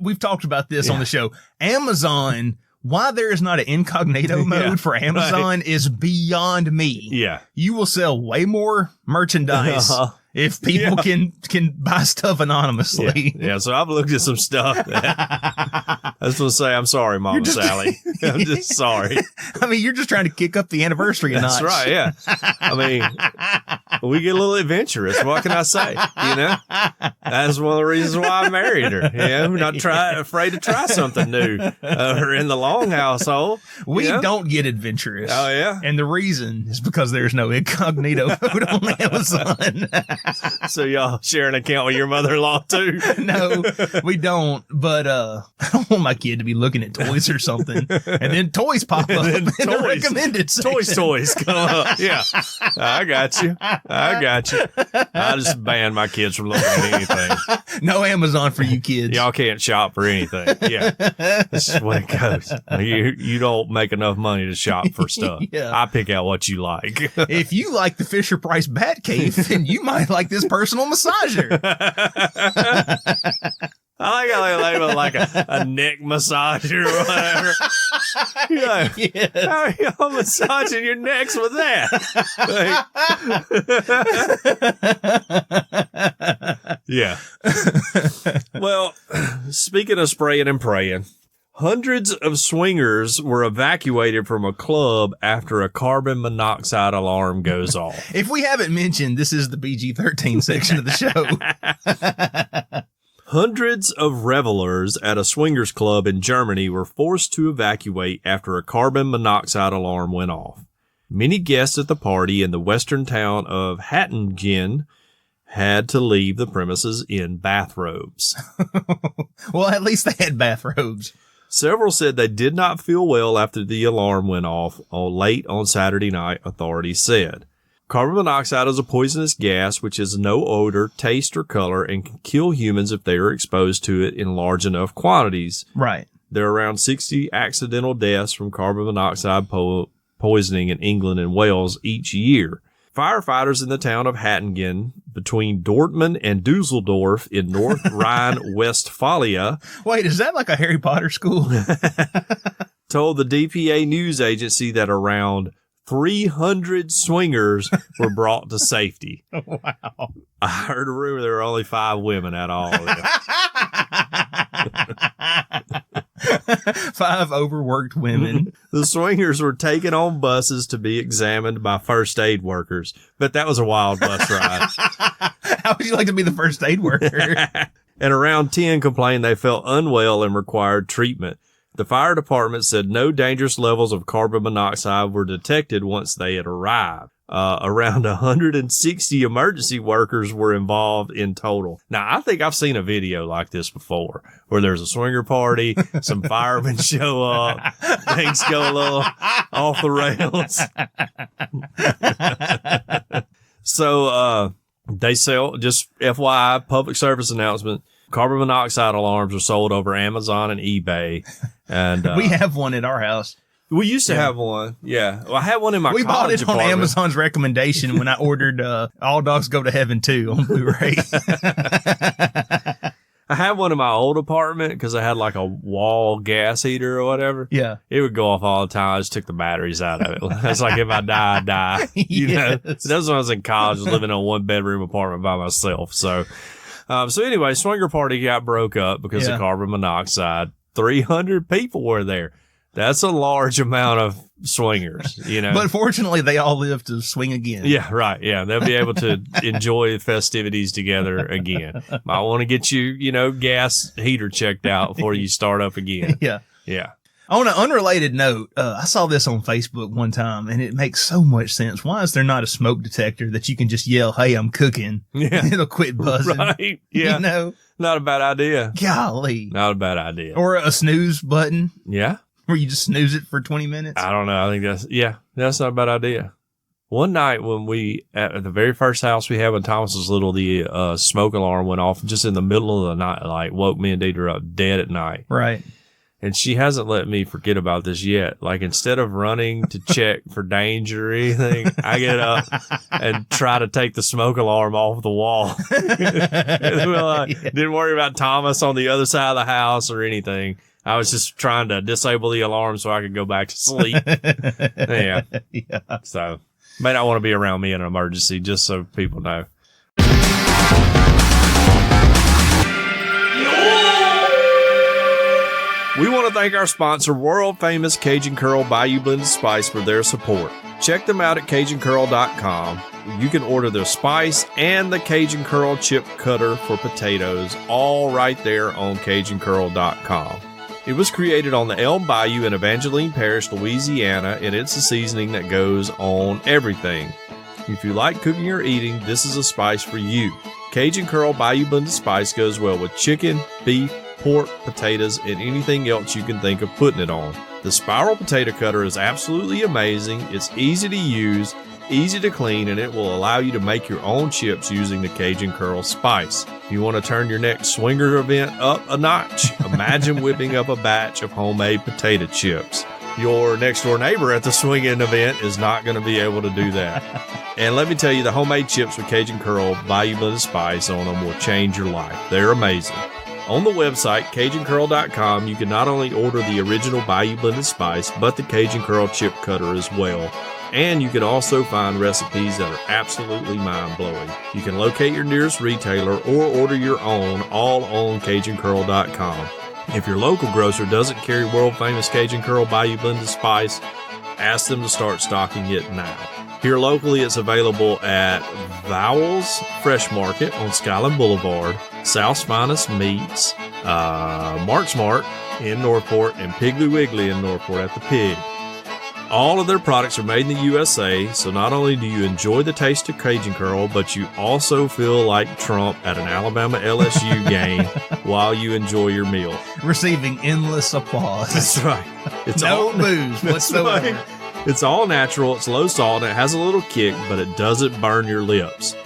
We've talked about this on the show. Amazon, why there is not an incognito mode for Amazon is beyond me. Yeah. You will sell way more merchandise if people can buy stuff anonymously. Yeah. So I've looked at some stuff. I was going to say, I'm sorry, Mama Sally. I'm just sorry. I mean, you're just trying to kick up the anniversary a notch. That's right. Yeah. I mean, we get a little adventurous. What can I say? You know, that's one of the reasons why I married her. You know, not afraid to try something new. In the Long household, we don't get adventurous. Oh yeah, and the reason is because there's no incognito mode on Amazon. So y'all share an account with your mother-in-law too? No, we don't. But I don't want my kid to be looking at toys or something, and then toys pop up in the recommended section. Toys come up. Yeah, I got you. I just ban my kids from looking at anything. No Amazon for you kids. Y'all can't shop for anything. Yeah, this is what it goes. You don't make enough money to shop for stuff. I pick out what you like. If you like the Fisher Price Batcave, then you might like this personal massager. I like how they label it like a neck massager or whatever. How are y'all massaging your necks with that? Yeah. Well, speaking of spraying and praying, hundreds of swingers were evacuated from a club after a carbon monoxide alarm goes off. If we haven't mentioned, this is the PG-13 section of the show. Hundreds of revelers at a swingers club in Germany were forced to evacuate after a carbon monoxide alarm went off. Many guests at the party in the western town of Hattingen had to leave the premises in bathrobes. Well, at least they had bathrobes. Several said they did not feel well after the alarm went off late on Saturday night, authorities said. Carbon monoxide is a poisonous gas which has no odor, taste, or color and can kill humans if they are exposed to it in large enough quantities. Right. There are around 60 accidental deaths from carbon monoxide poisoning in England and Wales each year. Firefighters in the town of Hattingen, between Dortmund and Dusseldorf in North Rhine-Westphalia. Wait, is that like a Harry Potter school? Told the DPA news agency that around 300 swingers were brought to safety. Wow. I heard a rumor there were only 5 women at all of them. 5 overworked women. The swingers were taken on buses to be examined by first aid workers, but that was a wild bus ride. How would you like to be the first aid worker? And around 10 complained they felt unwell and required treatment. The fire department said no dangerous levels of carbon monoxide were detected once they had arrived. Around 160 emergency workers were involved in total. Now, I think I've seen a video like this before where there's a swinger party, some firemen show up, things go a little off the rails. So, they sell, just FYI, public service announcement, carbon monoxide alarms are sold over Amazon and eBay. And we have one at our house. We used to have one. Yeah. Well, I had one in my We bought it on apartment. Amazon's recommendation when I ordered All Dogs Go to Heaven 2 on Blu-ray. I had one in my old apartment because I had like a wall gas heater or whatever. Yeah. It would go off all the time. I just took the batteries out of it. That's like if I die, I die. You know? That was when I was in college, living in a 1-bedroom apartment by myself. So anyway, swinger party got broke up because of carbon monoxide. 300 people were there. That's a large amount of swingers, you know. But fortunately, they all live to swing again. Yeah, right. Yeah, they'll be able to enjoy the festivities together again. Might want to get you, gas heater checked out before you start up again. Yeah. Yeah. On an unrelated note, I saw this on Facebook one time, and it makes so much sense. Why is there not a smoke detector that you can just yell, "Hey, I'm cooking," and it'll quit buzzing? Right? Yeah. You know? Not a bad idea. Golly. Not a bad idea. Or a snooze button Yeah. where you just snooze it for 20 minutes. I don't know. I think that's not a bad idea. One night when at the very first house we had when Thomas was little, the smoke alarm went off just in the middle of the night, like woke me and Deidre up dead at night. Right. And she hasn't let me forget about this yet. Like, instead of running to check for danger or anything, I get up and try to take the smoke alarm off the wall. Didn't worry about Thomas on the other side of the house or anything. I was just trying to disable the alarm so I could go back to sleep. Yeah. So, may not want to be around me in an emergency, just so people know. We want to thank our sponsor, world famous Cajun Curl Bayou Blended Spice, for their support. Check them out at CajunCurl.com. You can order their spice and the Cajun Curl chip cutter for potatoes, all right there on CajunCurl.com. It was created on the Elm Bayou in Evangeline Parish, Louisiana, and it's a seasoning that goes on everything. If you like cooking or eating, this is a spice for you. Cajun Curl Bayou Blended Spice goes well with chicken, beef, pork, potatoes, and anything else you can think of putting it on. The spiral potato cutter is absolutely amazing. It's easy to use, easy to clean, and it will allow you to make your own chips using the Cajun Curl spice. If you want to turn your next swinger event up a notch, imagine whipping up a batch of homemade potato chips. Your next door neighbor at the swing-in event is not going to be able to do that. And let me tell you, the homemade chips with Cajun Curl Bayou Blended Spice on them will change your life. They're amazing. On the website, CajunCurl.com, you can not only order the original Bayou Blended Spice, but the Cajun Curl chip cutter as well. And you can also find recipes that are absolutely mind-blowing. You can locate your nearest retailer or order your own, all on CajunCurl.com. If your local grocer doesn't carry world-famous Cajun Curl Bayou Blended Spice, ask them to start stocking it now. Here locally, it's available at Vowels Fresh Market on Skyland Boulevard, South's Finest Meats, Mark's Mark in Northport, and Piggly Wiggly in Northport at the Pig. All of their products are made in the USA, so not only do you enjoy the taste of Cajun Curl, but you also feel like Trump at an Alabama LSU game while you enjoy your meal. Receiving endless applause. That's right. It's no all booze whatsoever. Right. It's all natural, it's low salt, and it has a little kick, but it doesn't burn your lips.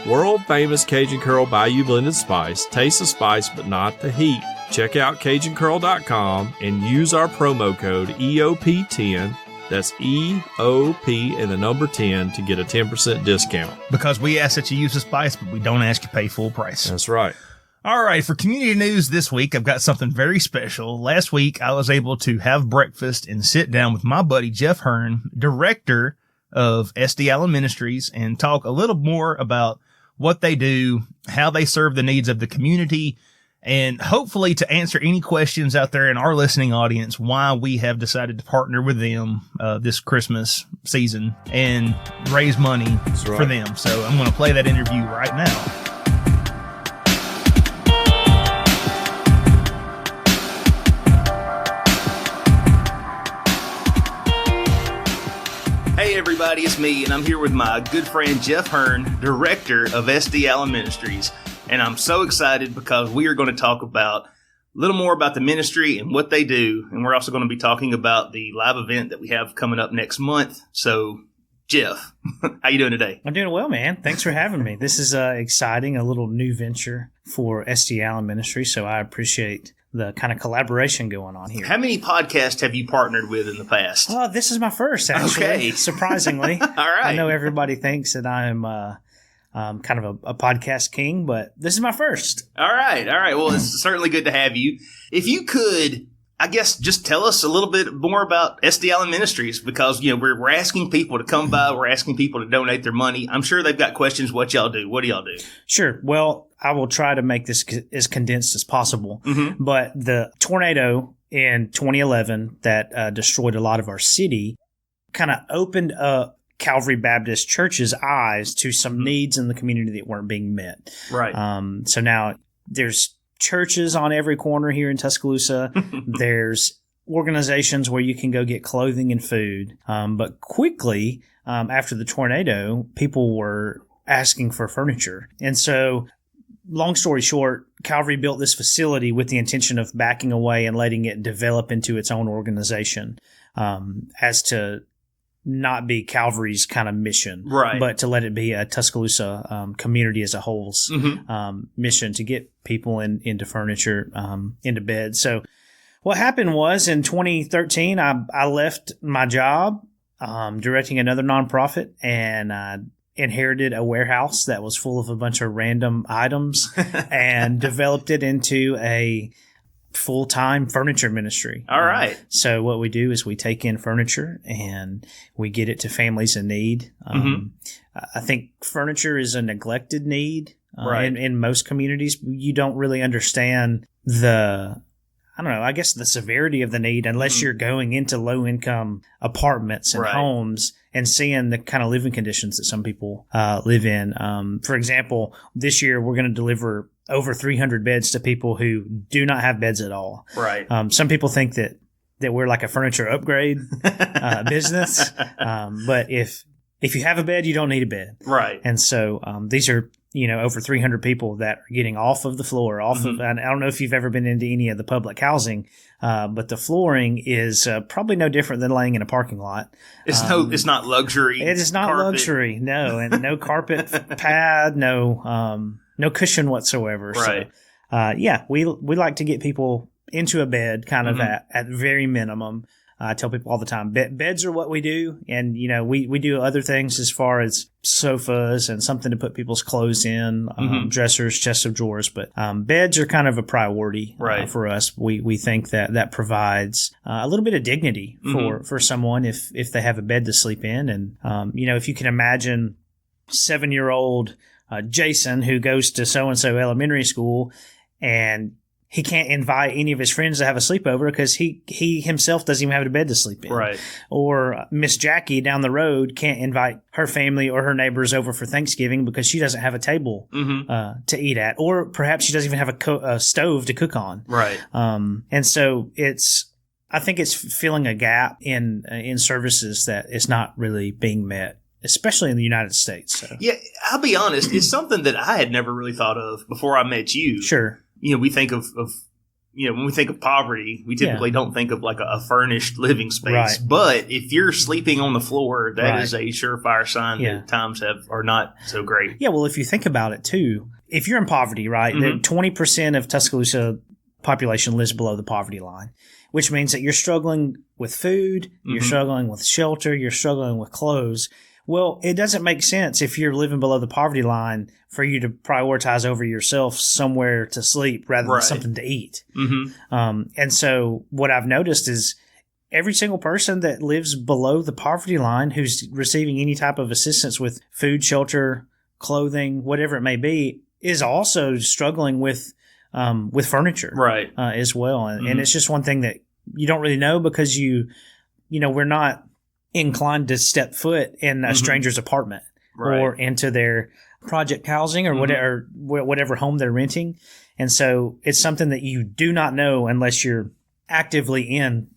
World famous Cajun Curl Bayou Blended Spice. Taste the spice, but not the heat. Check out CajunCurl.com and use our promo code EOP10. That's EOP and the number 10 to get a 10% discount. Because we ask that you use the spice, but we don't ask you to pay full price. That's right. All right, for community news this week, I've got something very special. Last week, I was able to have breakfast and sit down with my buddy Jeff Hearn, director of SD Allen Ministries, and talk a little more about what they do, how they serve the needs of the community, and hopefully to answer any questions out there in our listening audience, why we have decided to partner with them this Christmas season and raise money for them. So I'm going to play that interview right now. Hey everybody, it's me, and I'm here with my good friend Jeff Hearn, director of SD Allen Ministries. And I'm so excited because we are going to talk about a little more about the ministry and what they do. And we're also going to be talking about the live event that we have coming up next month. So, Jeff, how you doing today? I'm doing well, man. Thanks for having me. This is exciting, a little new venture for SD Allen Ministry. So I appreciate the kind of collaboration going on here. How many podcasts have you partnered with in the past? Oh, this is my first, actually. Okay. Surprisingly. All right. I know everybody thinks that I'm kind of a podcast king, but this is my first. All right. Well, it's certainly good to have you. If you could, I guess, just tell us a little bit more about SD Allen Ministries, because, you know, we're asking people to come by. We're asking people to donate their money. I'm sure they've got questions. What y'all do? What do y'all do? Sure. Well, I will try to make this as condensed as possible. Mm-hmm. But the tornado in 2011 that destroyed a lot of our city kind of opened up Calvary Baptist Church's eyes to some needs in the community that weren't being met. Right. So now there's churches on every corner here in Tuscaloosa. There's organizations where you can go get clothing and food. But quickly, after the tornado, people were asking for furniture. And so, long story short, Calvary built this facility with the intention of backing away and letting it develop into its own organization, as to not be Calvary's kind of mission, right? But to let it be a Tuscaloosa community as a whole's mission to get people into furniture, into bed. So what happened was in 2013, I left my job directing another nonprofit, and I inherited a warehouse that was full of a bunch of random items and developed it into a full-time furniture ministry. All right. So what we do is we take in furniture and we get it to families in need. I think furniture is a neglected need in most communities. You don't really understand the severity of the need unless you're going into low-income apartments and homes and seeing the kind of living conditions that some people live in. For example, this year we're going to deliver over 300 beds to people who do not have beds at all. Right. Some people think that we're like a furniture upgrade business. But if you have a bed, you don't need a bed. Right. And so these are, over 300 people that are getting off of the floor, and I don't know if you've ever been into any of the public housing, but the flooring is probably no different than laying in a parking lot. It's not luxury. It is not carpet. luxury. No. And no carpet pad, no cushion whatsoever. Right. So, we like to get people into a bed kind of at very minimum. I tell people all the time, beds are what we do. And, we do other things as far as sofas and something to put people's clothes in, dressers, chests of drawers. But beds are kind of a priority for us. We think that provides a little bit of dignity for someone if they have a bed to sleep in. And, if you can imagine 7-year-old Jason who goes to so-and-so elementary school and he can't invite any of his friends to have a sleepover because he himself doesn't even have a bed to sleep in. Right. Or Miss Jackie down the road can't invite her family or her neighbors over for Thanksgiving because she doesn't have a table to eat at. Or perhaps she doesn't even have a stove to cook on. Right. And so I think it's filling a gap in services that is not really being met, especially in the United States. So. Yeah, I'll be honest. It's something that I had never really thought of before I met you. Sure. We think of when we think of poverty, we typically don't think of like a furnished living space. Right. But if you're sleeping on the floor, that is a surefire sign that times are not so great. Yeah, well, if you think about it too, if you're in poverty, right, 20% of Tuscaloosa population lives below the poverty line, which means that you're struggling with food, you're struggling with shelter, you're struggling with clothes. Well, it doesn't make sense if you're living below the poverty line for you to prioritize over yourself somewhere to sleep rather than something to eat. And so what I've noticed is every single person that lives below the poverty line who's receiving any type of assistance with food, shelter, clothing, whatever it may be, is also struggling with furniture as well. And it's just one thing that you don't really know because we're not inclined to step foot in a stranger's apartment or into their project housing or whatever home they're renting. And so it's something that you do not know unless you're actively in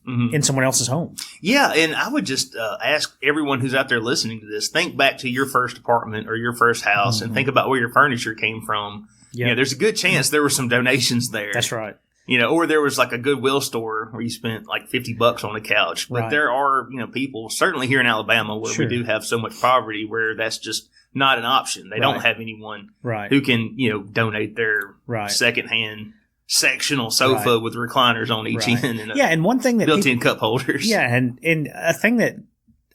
someone else's home. Yeah. And I would just ask everyone who's out there listening to this, think back to your first apartment or your first house and think about where your furniture came from. Yeah. There's a good chance there were some donations there. That's right. Or there was like a Goodwill store where you spent like $50 on a couch. But there are, people, certainly here in Alabama, where we do have so much poverty where that's just not an option. They don't have anyone who can, donate their secondhand sectional sofa with recliners on each end and one thing that built-in cup holders. Yeah, and a thing that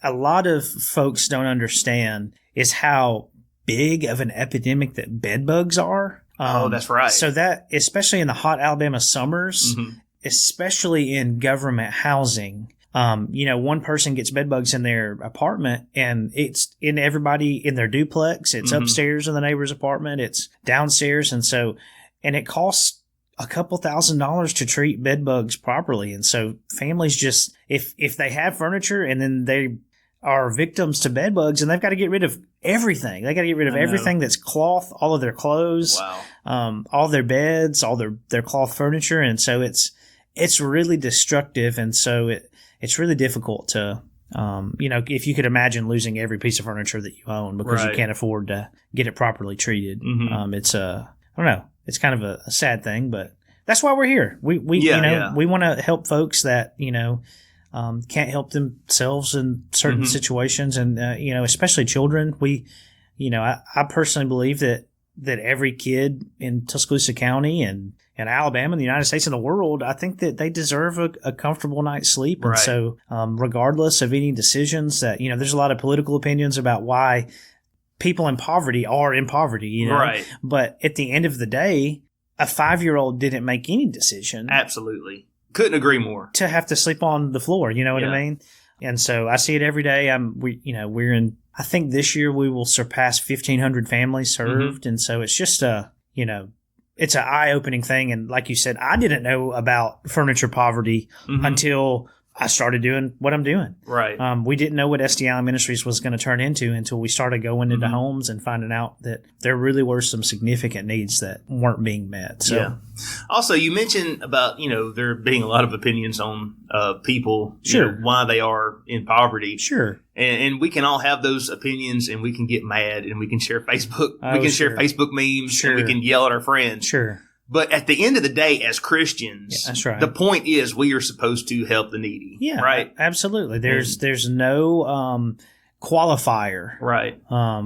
a lot of folks don't understand is how big of an epidemic that bed bugs are. That's right. So that, especially in the hot Alabama summers, especially in government housing, one person gets bed bugs in their apartment and it's in everybody in their duplex. It's upstairs in the neighbor's apartment. It's downstairs. And it costs a couple $1,000s to treat bed bugs properly. And so families just, if they have furniture and then they are victims to bed bugs and they've got to get rid of everything. They got to get rid of everything that's cloth, all of their clothes, all their beds, all their cloth furniture. And so it's it's really destructive. And so it's really difficult to, if you could imagine losing every piece of furniture that you own because you can't afford to get it properly treated. It's I don't know. It's kind of a sad thing, but that's why we're here. We want to help folks that, can't help themselves in certain situations. And, especially children. I personally believe that every kid in Tuscaloosa County and Alabama, the United States, and the world, I think that they deserve a comfortable night's sleep. And so, regardless of any decisions that, there's a lot of political opinions about why people in poverty are in poverty, Right. But at the end of the day, a 5-year-old didn't make any decision. Absolutely. Couldn't agree more. To have to sleep on the floor, you know what I mean? And so I see it every day. We're in, I think this year we will surpass 1,500 families served. And so it's just it's an eye-opening thing. And like you said, I didn't know about furniture poverty until I started doing what I'm doing. Right. We didn't know what SDI Ministries was going to turn into until we started going into homes and finding out that there really were some significant needs that weren't being met. So, Also, you mentioned about, there being a lot of opinions on people, why they are in poverty. Sure. And we can all have those opinions, and we can get mad, and we can share Facebook. Share Facebook memes, and we can yell at our friends. Sure. But at the end of the day, as Christians, that's right. The point is we are supposed to help the needy. Yeah, right. Absolutely. There's no qualifier, right,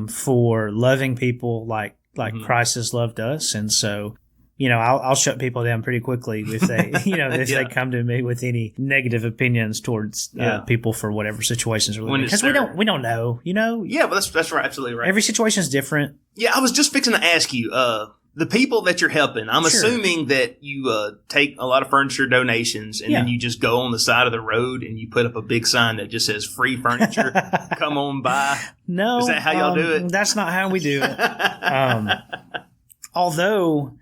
for loving people like Christ has loved us, and so I'll shut people down pretty quickly if they they come to me with any negative opinions towards people for whatever situations are living because we don't know. Yeah, but that's right, absolutely right. Every situation is different. Yeah, I was just fixing to ask you. The people that you're helping, I'm assuming that you take a lot of furniture donations and then you just go on the side of the road and you put up a big sign that just says free furniture, come on by. No. Is that how y'all do it? That's not how we do it. Although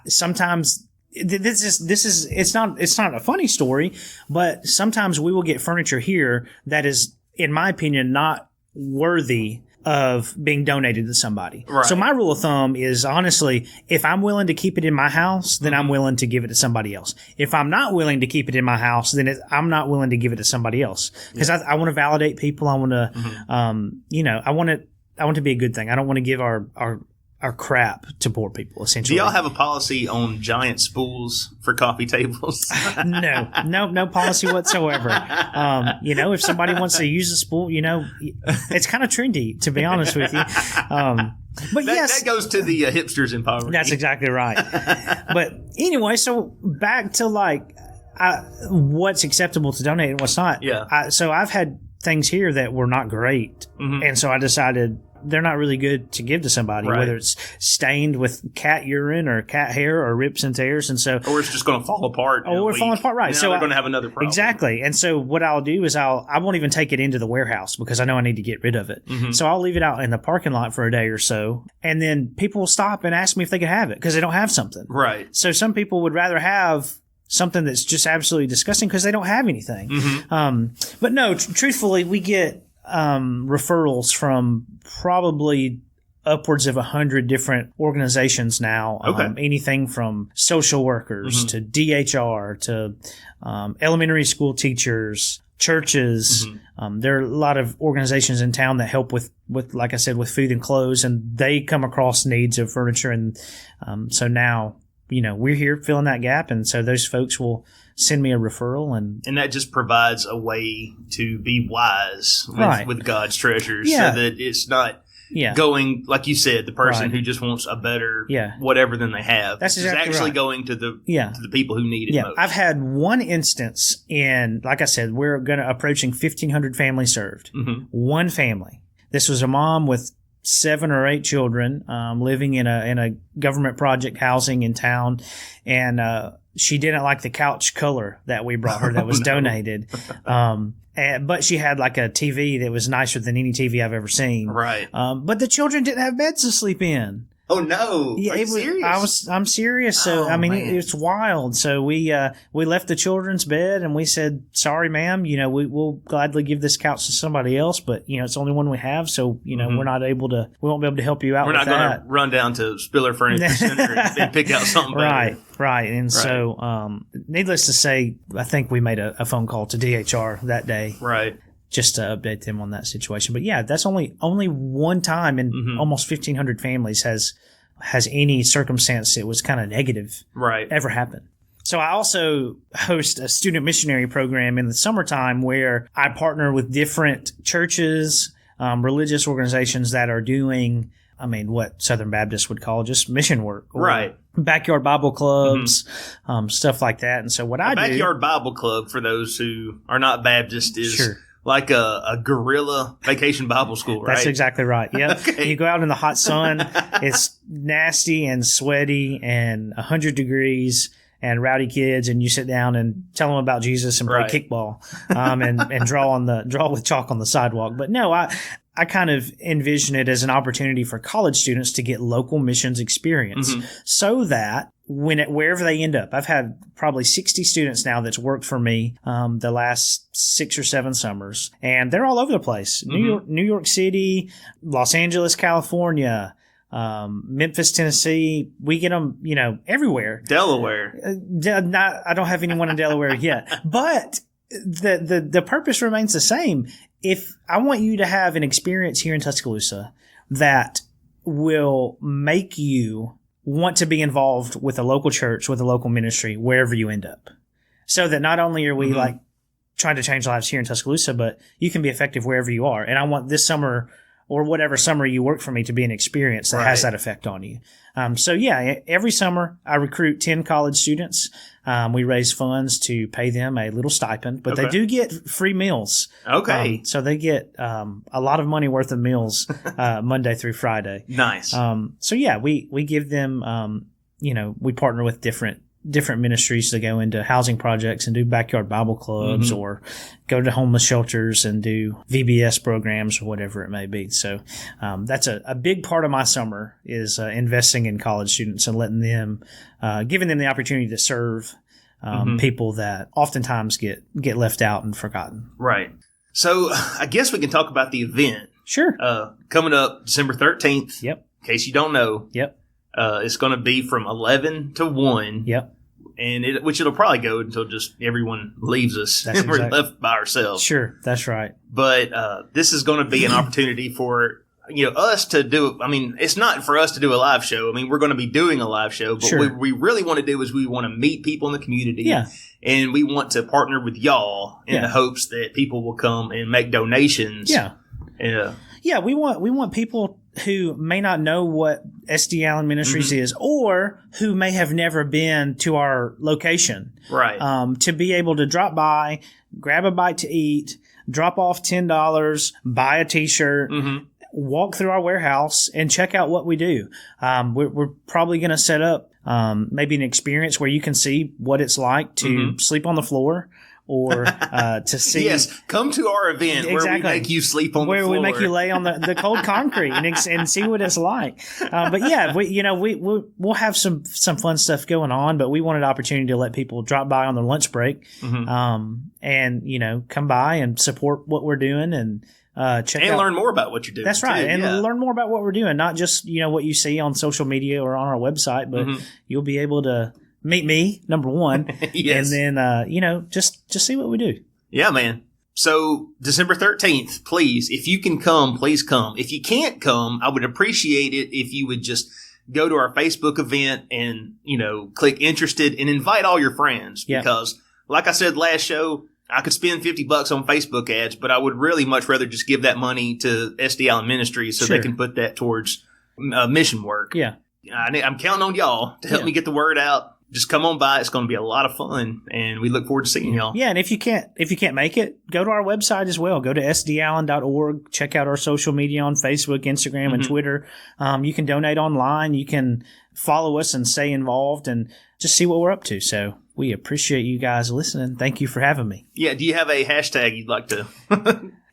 sometimes it's not a funny story, but sometimes we will get furniture here that is, in my opinion, not worthy of being donated to somebody. Right. So my rule of thumb is, honestly, if I'm willing to keep it in my house, then I'm willing to give it to somebody else. If I'm not willing to keep it in my house, then I'm not willing to give it to somebody else. Because I want to validate people. I want to, I want it to be a good thing. I don't want to give our crap to poor people, essentially. Do y'all have a policy on giant spools for coffee tables? No policy whatsoever. If somebody wants to use a spool, it's kind of trendy, to be honest with you. But that goes to the hipsters in poverty. That's exactly right. But anyway, so back to what's acceptable to donate and what's not. Yeah. So I've had things here that were not great, and so I decided they're not really good to give to somebody, whether it's stained with cat urine or cat hair or rips and tears. And so, or it's just going to fall apart. Or falling apart, right. So they're going to have another problem. Exactly. And so what I'll do is I won't even take it into the warehouse because I know I need to get rid of it. So I'll leave it out in the parking lot for a day or so. And then people will stop and ask me if they can have it because they don't have something. Right. So some people would rather have something that's just absolutely disgusting because they don't have anything. But no, truthfully, we get referrals from probably upwards of 100 different organizations now. Anything from social workers to DHR to elementary school teachers, churches. There are a lot of organizations in town that help with, like I said, with food and clothes, and they come across needs of furniture. And so now, we're here filling that gap. And so those folks will send me a referral, and that just provides a way to be wise with God's treasures, so that it's not going, like you said, the person who just wants a better whatever than they have. That's exactly actually going to the people who need it most. I've had one instance like I said, we're approaching 1,500 families served. One family. This was a mom with 7 or 8 children living in a government project housing in town, and she didn't like the couch color that we brought her that was donated. But she had like a TV that was nicer than any TV I've ever seen. Right. But the children didn't have beds to sleep in. Oh no! Yeah, Are you serious? I'm serious. So Oh, I mean, man. it's wild. So we left the children's bed and we said, "Sorry, ma'am. We'll gladly give this couch to somebody else, but it's the only one we have. So we're not able to. We won't be able to help you out. We're with not going that." to run down to Spiller Furniture Center and pick out something better. Right. And so, needless to say, I think we made a phone call to DHR that day. Right. Just to update them on that situation. But yeah, that's only one time in almost 1,500 families has any circumstance that was kind of negative ever happened. So I also host a student missionary program in the summertime where I partner with different churches, religious organizations that are doing, what Southern Baptists would call just mission work. Or backyard Bible clubs, stuff like that. And so what I do... Backyard Bible Club, for those who are not Baptist, is... like a guerrilla vacation Bible school, right? That's exactly right. Yeah. Okay. You go out in the hot sun. It's nasty and sweaty and 100 degrees and rowdy kids, and you sit down and tell them about Jesus and play kickball, and draw with chalk on the sidewalk. But no, I kind of envision it as an opportunity for college students to get local missions experience so that wherever they end up, I've had probably 60 students now that's worked for me the last 6 or 7 summers, and they're all over the place. New York City, Los Angeles, California, Memphis, Tennessee. We get them, everywhere. Delaware. I don't have anyone in Delaware yet, but the purpose remains the same. If I want you to have an experience here in Tuscaloosa that will make you want to be involved with a local church, with a local ministry, wherever you end up, so that not only are we like trying to change lives here in Tuscaloosa, but you can be effective wherever you are. And I want this summer or whatever summer you work for me to be an experience that has that effect on you. So yeah, every summer I recruit 10 college students. We raise funds to pay them a little stipend, but they do get free meals. Okay. So they get a lot of money worth of meals Monday through Friday. Nice. So yeah, we give them, we partner with different ministries to go into housing projects and do backyard Bible clubs or go to homeless shelters and do VBS programs or whatever it may be. So that's a big part of my summer is investing in college students and letting them, giving them the opportunity to serve people that oftentimes get left out and forgotten. Right. So I guess we can talk about the event. Sure. Coming up December 13th. Yep. In case you don't know. Yep. It's going to be from 11 to 1. Yep. And which it'll probably go until just everyone leaves us and we're left by ourselves. Sure. That's right. But this is going to be an opportunity for us to do. I mean, it's not for us to do a live show. I mean, we're going to be doing a live show, but what we really want to do is we want to meet people in the community. Yeah. And we want to partner with y'all in the hopes that people will come and make donations. Yeah. Yeah. Yeah, we want people who may not know what SD Allen Ministries is, or who may have never been to our location, right? To be able to drop by, grab a bite to eat, drop off $10, buy a T-shirt, walk through our warehouse, and check out what we do. We're probably going to set up maybe an experience where you can see what it's like to sleep on the floor. Or to see. Yes, come to our event where we make you sleep on the floor. Where we make you lay on the cold concrete and see what it's like. But yeah, we'll have some fun stuff going on, but we wanted an opportunity to let people drop by on their lunch break, and come by and support what we're doing and check out. And learn more about what you're doing. That's right. And learn more about what we're doing, not just, what you see on social media or on our website, but you'll be able to meet me, number one, yes. And then, just see what we do. Yeah, man. So December 13th, please, if you can come, please come. If you can't come, I would appreciate it if you would just go to our Facebook event and, click interested and invite all your friends. Yeah. Because like I said last show, I could spend $50 on Facebook ads, but I would really much rather just give that money to SD Allen Ministries so they can put that towards mission work. Yeah. I'm counting on y'all to help me get the word out. Just come on by. It's going to be a lot of fun, and we look forward to seeing y'all. Yeah, and if you can't make it, go to our website as well. Go to sdallen.org. Check out our social media on Facebook, Instagram, and Twitter. You can donate online. You can follow us and stay involved and just see what we're up to. So we appreciate you guys listening. Thank you for having me. Yeah, do you have a hashtag you'd like to?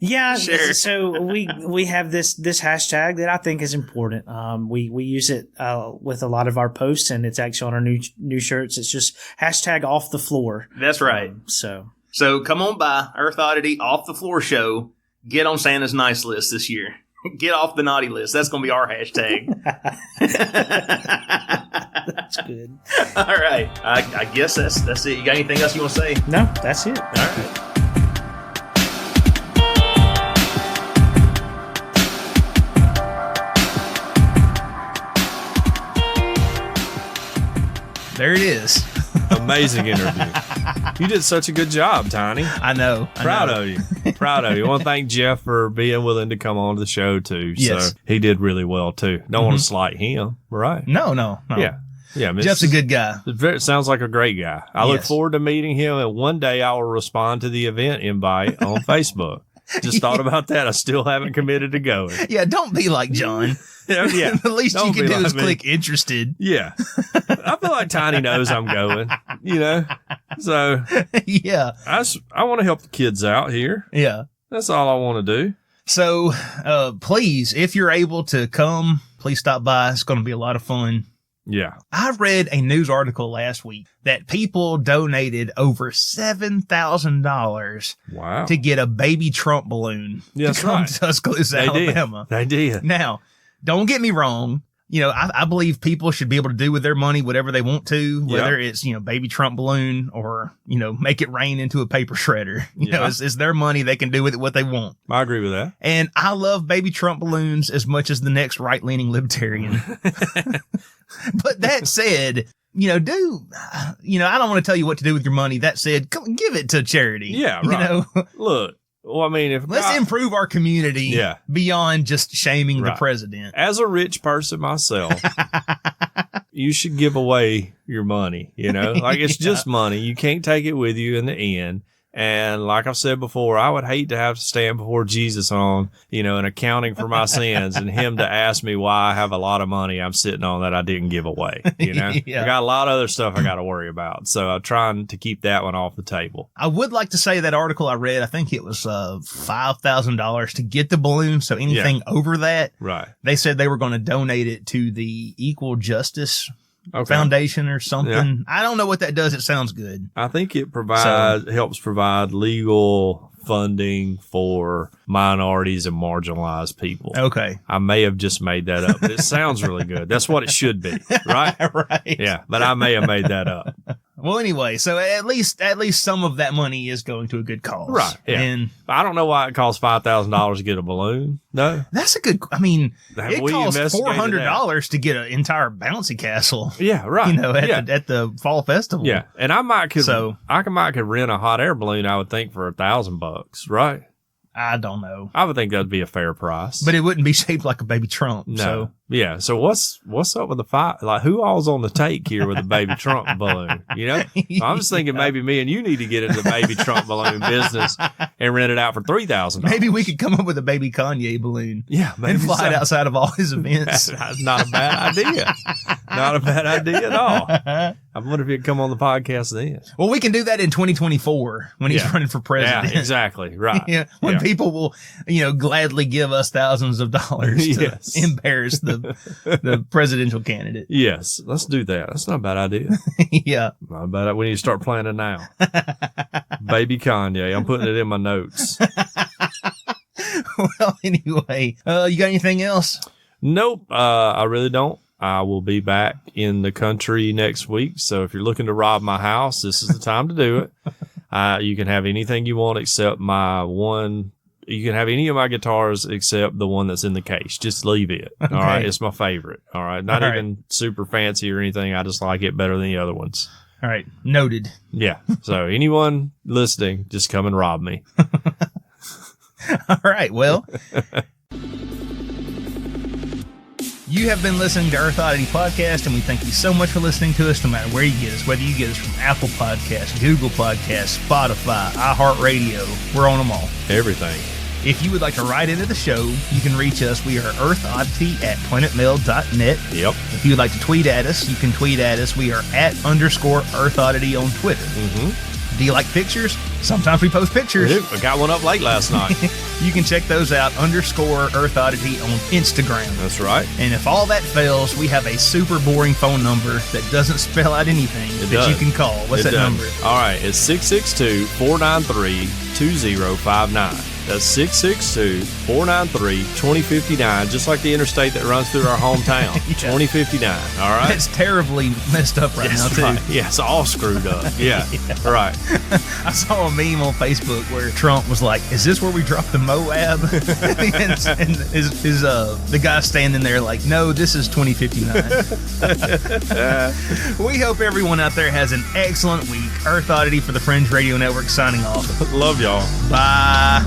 Yeah, Sure. so we have this hashtag that I think is important. We use it with a lot of our posts, and it's actually on our new shirts. It's just hashtag off the floor. That's right. So come on by Earth Oddity Off the Floor Show. Get on Santa's nice list this year. Get off the naughty list. That's going to be our hashtag. that's good. All right. I guess that's it. You got anything else you want to say? No, that's it. All right. There it is. Amazing interview. You did such a good job, Tiny. I know. Proud of you. Proud of you. I want to thank Jeff for being willing to come on to the show, too. Yes. So he did really well, too. Don't want to slight him. Right. No. Yeah. Yeah. Jeff's a good guy. Sounds like a great guy. I look Yes. forward to meeting him, and one day I will respond to the event invite on Facebook. Just thought about that. I still haven't committed to going. Yeah, don't be like John. Yeah. The least Don't you can be do like is me. click interested. Yeah. I feel like Tiny knows I'm going, So Yeah. I want to help the kids out here. Yeah. That's all I want to do. So, please, if you're able to come, please stop by. It's going to be a lot of fun. Yeah. I read a news article last week that people donated over $7,000 Wow. to get a baby Trump balloon Yes, to come right. to Tuscaloosa, Alabama. They did. Now, don't get me wrong. I believe people should be able to do with their money whatever they want to, whether it's, baby Trump balloon or, make it rain into a paper shredder. It's their money. They can do with it what they want. I agree with that. And I love baby Trump balloons as much as the next right-leaning libertarian. But that said, I don't want to tell you what to do with your money. That said, come give it to charity. Yeah, right. Look, well, I mean, Let's improve our community beyond just shaming the president. As a rich person myself, you should give away your money, Like, it's just money. You can't take it with you in the end. And like I've said before, I would hate to have to stand before Jesus on, an accounting for my sins and him to ask me why I have a lot of money I'm sitting on that I didn't give away. I got a lot of other stuff I got to worry about. So I'm trying to keep that one off the table. I would like to say that article I read, I think it was $5,000 to get the balloon. So anything over that, they said they were going to donate it to the Equal Justice Foundation or something. Yeah. I don't know what that does. It sounds good. I think it helps provide legal funding for minorities and marginalized people. Okay. I may have just made that up, but it sounds really good. That's what it should be, right? Right. Yeah, but I may have made that up. Well, anyway, so at least some of that money is going to a good cause. Right. Yeah. And I don't know why it costs $5,000 to get a balloon. No. That's a good, it costs $400 to get an entire bouncy castle. Yeah, right. At the fall festival. Yeah. And I might could rent a hot air balloon, I would think, for $1,000, right? I don't know. I would think that'd be a fair price. But it wouldn't be shaped like a baby Trump. No. So. Yeah. So what's up with the fight? Like, who all's on the take here with the baby Trump balloon? I'm just thinking maybe me and you need to get into the baby Trump balloon business and rent it out for $3,000. Maybe we could come up with a baby Kanye balloon. Yeah. Maybe and fly it outside of all his events. That's not a bad idea. Not a bad idea at all. I wonder if he'd come on the podcast then. Well, we can do that in 2024 when he's running for president. Yeah, exactly. Right. When people will, gladly give us thousands of dollars to embarrass the presidential candidate. Yes. Let's do that. That's not a bad idea. Yeah. Not a bad idea. We need to start planning now. Baby Kanye. I'm putting it in my notes. Well, anyway, you got anything else? Nope. I really don't. I will be back in the country next week. So if you're looking to rob my house, this is the time to do it. You can have anything you want except you can have any of my guitars except the one that's in the case. Just leave it. Okay. All right. It's my favorite. All right. Not even super fancy or anything. I just like it better than the other ones. All right. Noted. Yeah. So anyone listening, just come and rob me. All right. Well, you have been listening to Earth Oddity Podcast, and we thank you so much for listening to us, no matter where you get us, whether you get us from Apple Podcasts, Google Podcasts, Spotify, iHeartRadio. We're on them all. Everything. If you would like to write into the show, you can reach us. We are earthoddity@planetmail.net. Yep. If you would like to tweet at us, you can tweet at us. We are @_Earth Oddity on Twitter. Mm-hmm. Do you like pictures? Sometimes we post pictures. I got one up late last night. You can check those out _ Earth Oddity on Instagram. That's right. And if all that fails, we have a super boring phone number that doesn't spell out anything you can call. What's that number? All right, it's 662-493-2059. That's 662-493-2059, just like the interstate that runs through our hometown. 2059, all right? It's terribly messed up now, too. Right. Yeah, it's all screwed up. Yeah, right. I saw a meme on Facebook where Trump was like, is this where we drop the Moab? and the guy standing there like, no, this is 2059. We hope everyone out there has an excellent week. Earth Oddity for the Fringe Radio Network signing off. Love y'all. Bye.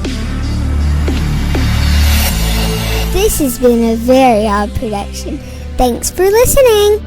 This has been a Very Odd production. Thanks for listening.